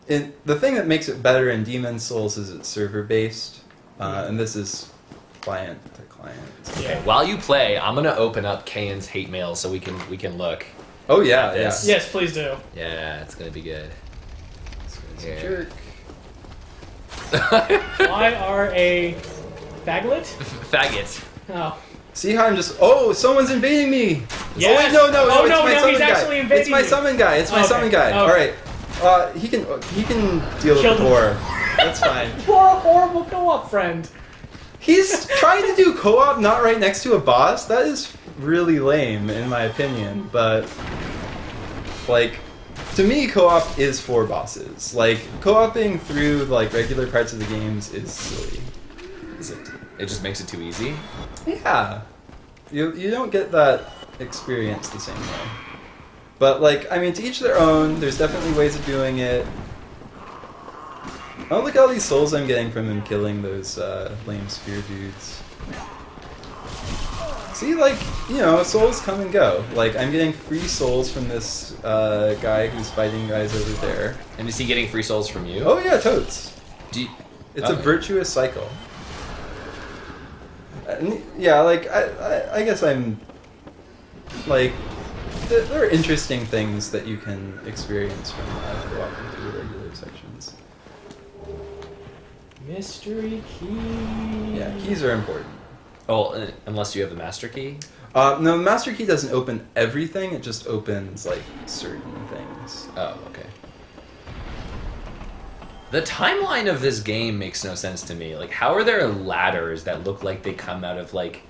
thing that makes it better in Demon Souls is it's server based, and this is client to client. So- Yeah. While you play, I'm gonna open up Kayan's hate mail so we can look. Oh yeah, Got yeah. this. Yes, please do. Yeah, it's gonna be good. Here. Jerk. YRA Faglet? Faggot. Oh. See how I'm just? Oh, someone's invading me. Yes. Oh wait, no, Oh, it's no, my no, summon he's guy. actually invading It's my you. summon guy. It's my Okay, summon guy. okay. All right. He can deal with Kill the the- boar. That's fine. Poor horrible co-op friend. He's trying to do co-op not right next to a boss. That is really lame, in my opinion. But, like, to me, co-op is for bosses. Like, co-oping through, like, regular parts of the games is silly. Is it? It just makes it too easy. Yeah. You don't get that experience the same way. But, like, I mean, to each their own. There's definitely ways of doing it. Oh, look at all these souls I'm getting from him killing those lame spear dudes. See, like, you know, souls come and go. Like, I'm getting free souls from this guy who's fighting guys over there. And is he getting free souls from you? Oh, yeah, totes. It's a Okay. virtuous cycle. Yeah, like, I guess I'm... Like, there are interesting things that you can experience from walking through the regular sections. Mystery key. Yeah, keys are important. Oh, unless you have the master key? No, the master key doesn't open everything, it just opens, like, certain things. Oh, okay. The timeline of this game makes no sense to me. Like, how are there ladders that look like they come out of, like,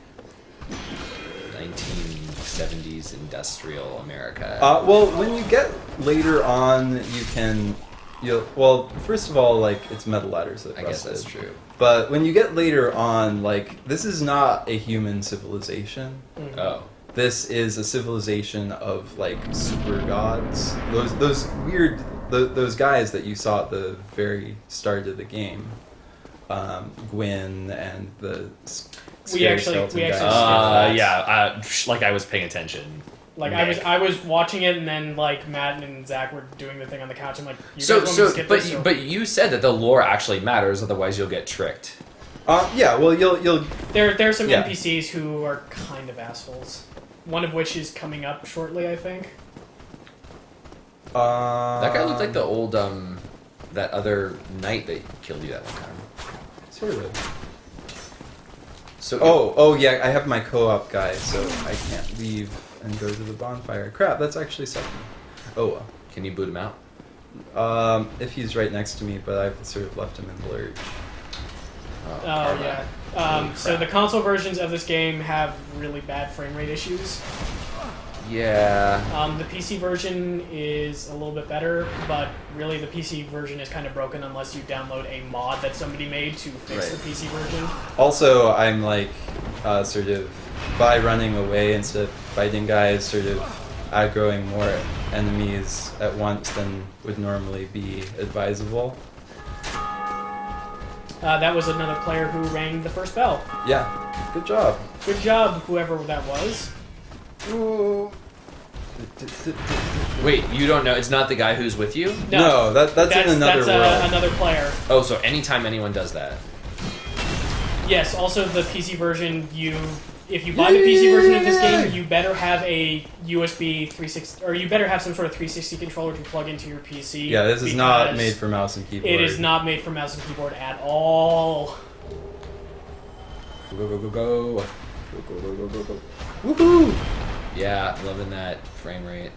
1970s industrial America? Well, when you get later on, well, first of all, like, it's metal ladders that I guess rusted. that's true. But when you get later on, like, this is not a human civilization. Mhm. Oh. This is a civilization of, like, super gods. Those weird... Those guys that you saw at the very start of the game. Gwyn and the scary skeleton guys. Like I was paying attention. Like Nick. I was watching it, and then like Matt and Zach were doing the thing on the couch. I'm like, you guys want me to skip this? But you said that the lore actually matters, otherwise you'll get tricked. Yeah, well, you'll... There are some Yeah. NPCs who are kind of assholes. One of which is coming up shortly, I think. That guy looked like the old that other knight that killed you that one time. Sort of. So Oh, yeah, I have my co-op guy, so I can't leave and go to the bonfire. Crap, that's actually second. Oh, well. can you boot him out? If he's right next to me, but I've sort of left him in the lurch. Oh Karma. yeah. Holy So crap. the console versions of this game have really bad frame rate issues. Yeah. The PC version is a little bit better, but really the PC version is kind of broken unless you download a mod that somebody made to fix Right. the PC version. Also, I'm like, sort of, by running away instead of fighting guys, sort of aggroing more enemies at once than would normally be advisable. That was another player who rang the first bell. Yeah, good job. Good job, whoever that was. Ooh. Wait, you don't know? It's not the guy who's with you? No, that's in another world. Another player. Oh, so anytime anyone does that. Yes, also the PC version, if you buy the PC version of this game, you better have a USB 360, or you better have some sort of 360 controller to plug into your PC. Yeah, this is not because made for mouse and keyboard. It is not made for mouse and keyboard at all. Go, go, go, go. Go, go, go, go, go, go. Woohoo! Yeah, loving that frame rate.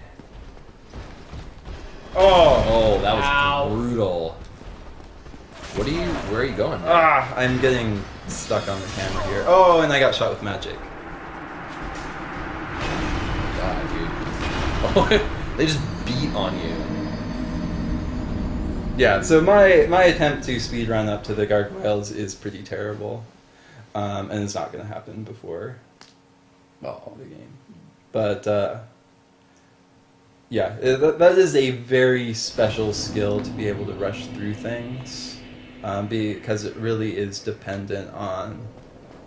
Oh! Oh, that was Ow. brutal. Where are you going? man? I'm getting stuck on the camera here. Oh, and I got shot with magic. God, dude. Oh, they just beat on you. Yeah, so my attempt to speedrun up to the gargoyles is pretty terrible. And it's not going to happen before the game. But, yeah, that is a very special skill to be able to rush through things. Because it really is dependent on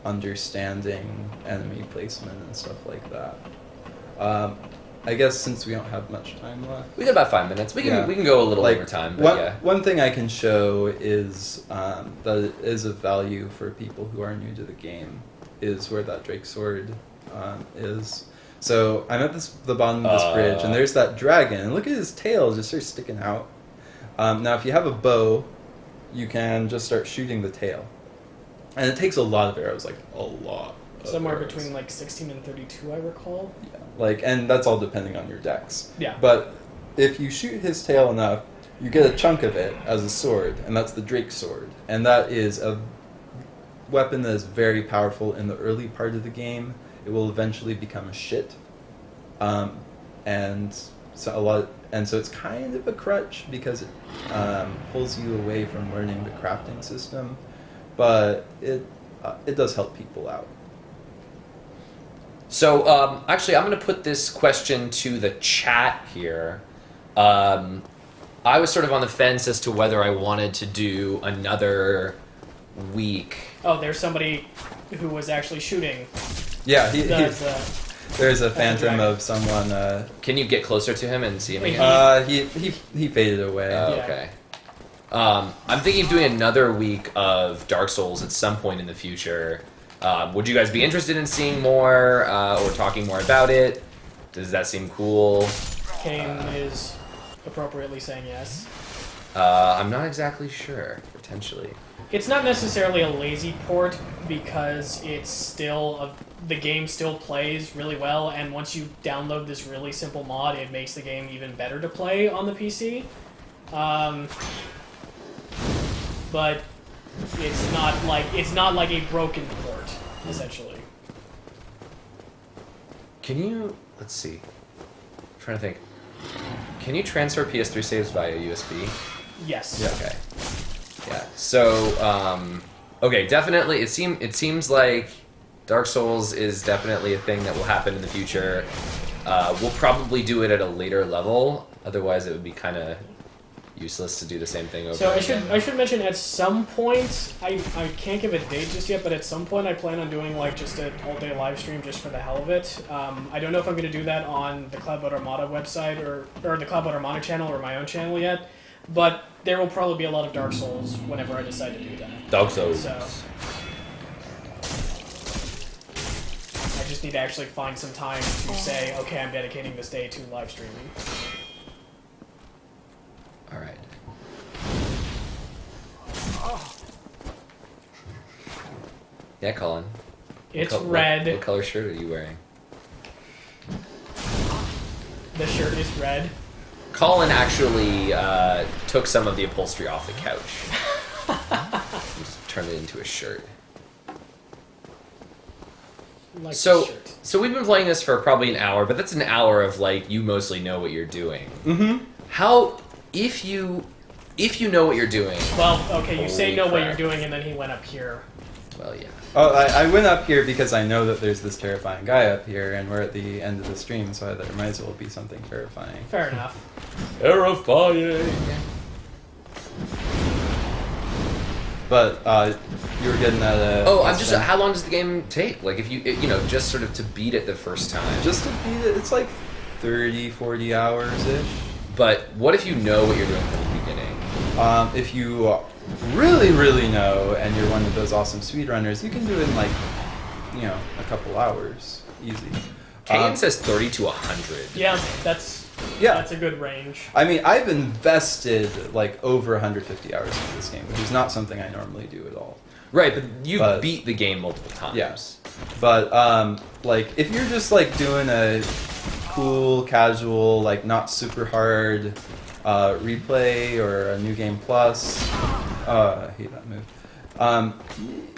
understanding enemy placement and stuff like that. I guess since we don't have much time left. We got about 5 minutes. We can Yeah. we can go a little Like, over time, but yeah. One thing I can show is that it is of value for people who are new to the game is where that Drake sword is. So I'm at the bottom of this bridge, and there's that dragon. And look at his tail just sort of sticking out. Now, if you have a bow, you can just start shooting the tail. And it takes a lot of arrows, like a lot. Somewhere arrows. between like 16 and 32, I recall. Yeah, like, and that's all depending on your dex. Yeah. But if you shoot his tail enough, you get a chunk of it as a sword, and that's the Drake sword. And that is weapon that is very powerful in the early part of the game. It will eventually become a shit, and so it's kind of a crutch because it pulls you away from learning the crafting system, but it does help people out. So, actually, I'm going to put this question to the chat here. I was sort of on the fence as to whether I wanted to do another week. Oh, there's somebody who was actually shooting. Yeah, there's a phantom dragon. of someone. Can you get closer to him and see him again? He faded away. Oh, Yeah. okay. I'm thinking of doing another week of Dark Souls at some point in the future. Would you guys be interested in seeing more or talking more about it? Does that seem cool? Kane is appropriately saying yes. I'm not exactly sure. Potentially. It's not necessarily a lazy port because it's still the game still plays really well, and once you download this really simple mod, it makes the game even better to play on the PC. But it's not like a broken port, essentially. Can you... Let's see. I'm trying to think. Can you transfer PS3 saves via USB? Yes. Yeah. Okay. Yeah. So, okay, definitely. It seems like Dark Souls is definitely a thing that will happen in the future. We'll probably do it at a later level. Otherwise, it would be kind of useless to do the same thing over. So again. I should mention at some point, I can't give a date just yet, but at some point I plan on doing like just an all-day live stream just for the hell of it. I don't know if I'm going to do that on the Cloudboat Armada website or the Cloudboat Armada channel or my own channel yet, but there will probably be a lot of Dark Souls whenever I decide to do that. Dark Souls. So I just need to actually find some time to say, okay, I'm dedicating this day to live streaming. All right. Yeah, Colin. It's What red. What color shirt are you wearing? The shirt is red. Colin actually took some of the upholstery off the couch. And just turned it into a shirt. Like So, the shirt. so we've been playing this for probably an hour, but that's an hour of like you mostly know what you're doing. Mm-hmm. How if you know what you're doing? Well, okay, you say Holy know what crap. you're doing, and then he went up here. Well, yeah. Oh, I went up here because I know that there's this terrifying guy up here, and we're at the end of the stream, so there might as well be something terrifying. Fair enough. Terrifying. But you were getting at a. Oh, I'm just. How long does the game take? Like, if you just sort of to beat it the first time. Just to beat it, it's like 30, 40 hours ish. But what if you know what you're doing from the beginning? If you really, really know, and you're one of those awesome speedrunners, you can do it in like, a couple hours, easy. Kane says 30 to 100. Yeah, that's a good range. I mean, I've invested like over 150 hours into this game, which is not something I normally do at all. Right, but you've beat the game multiple times. Yeah. But like if you're just like doing a cool, casual, like not super hard replay or a new game plus, I hate that move.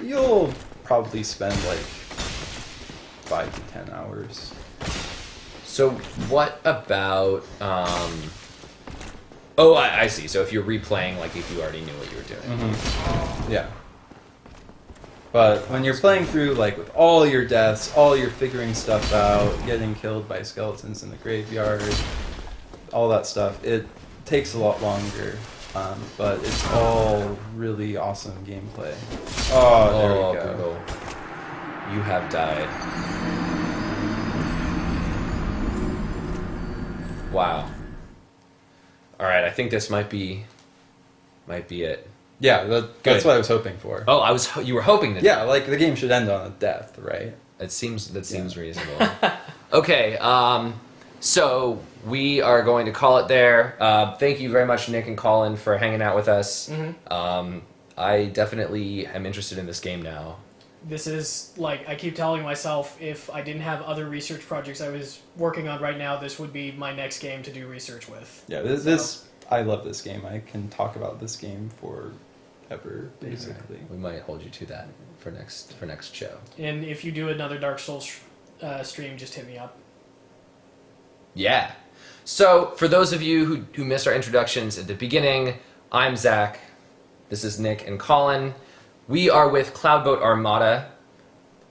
You'll probably spend like 5 to 10 hours. So what about oh, I see. So if you're replaying, like if you already knew what you were doing. Mm-hmm. Yeah. But when you're playing through, like, with all your deaths, all your figuring stuff out, getting killed by skeletons in the graveyard, all that stuff, it takes a lot longer. But it's all really awesome gameplay. Oh, there we go. Brutal. You have died. Wow. All right, I think this might be it. Yeah, that's what I was hoping for. Oh, you were hoping that. Yeah, like, the game should end on a death, right? That seems reasonable. Okay, so we are going to call it there. Thank you very much, Nick and Colin, for hanging out with us. Mm-hmm. I definitely am interested in this game now. This is, like, I keep telling myself if I didn't have other research projects I was working on right now, this would be my next game to do research with. Yeah, this I love this game. I can talk about this game forever. ever, basically. We might hold you to that for next show. And if you do another Dark Souls stream, just hit me up. Yeah. So, for those of you who missed our introductions at the beginning, I'm Zach. This is Nick and Colin. We are with Cloudboat Armada.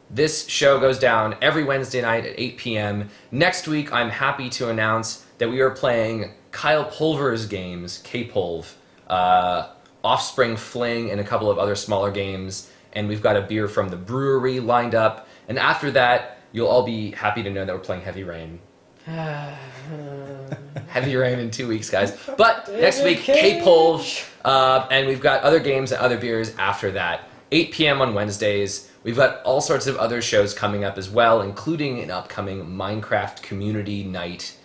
This show goes down every Wednesday night at 8 p.m. Next week, I'm happy to announce that we are playing Kyle Pulver's games, K-Pulv, Offspring Fling, and a couple of other smaller games. And we've got a beer from the brewery lined up. And after that, you'll all be happy to know that we're playing Heavy Rain. Heavy Rain in 2 weeks, guys. But next week, K-Pulv, and we've got other games and other beers after that. 8 p.m. on Wednesdays. We've got all sorts of other shows coming up as well, including an upcoming Minecraft community night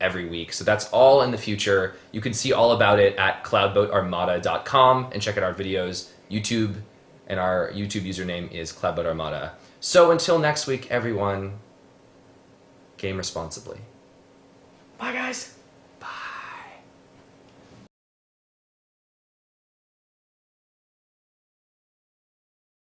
every week. So that's all in the future. You can see all about it at cloudboatarmada.com and check out our videos, YouTube, and our YouTube username is cloudboatarmada. So until next week, everyone, game responsibly. Bye, guys.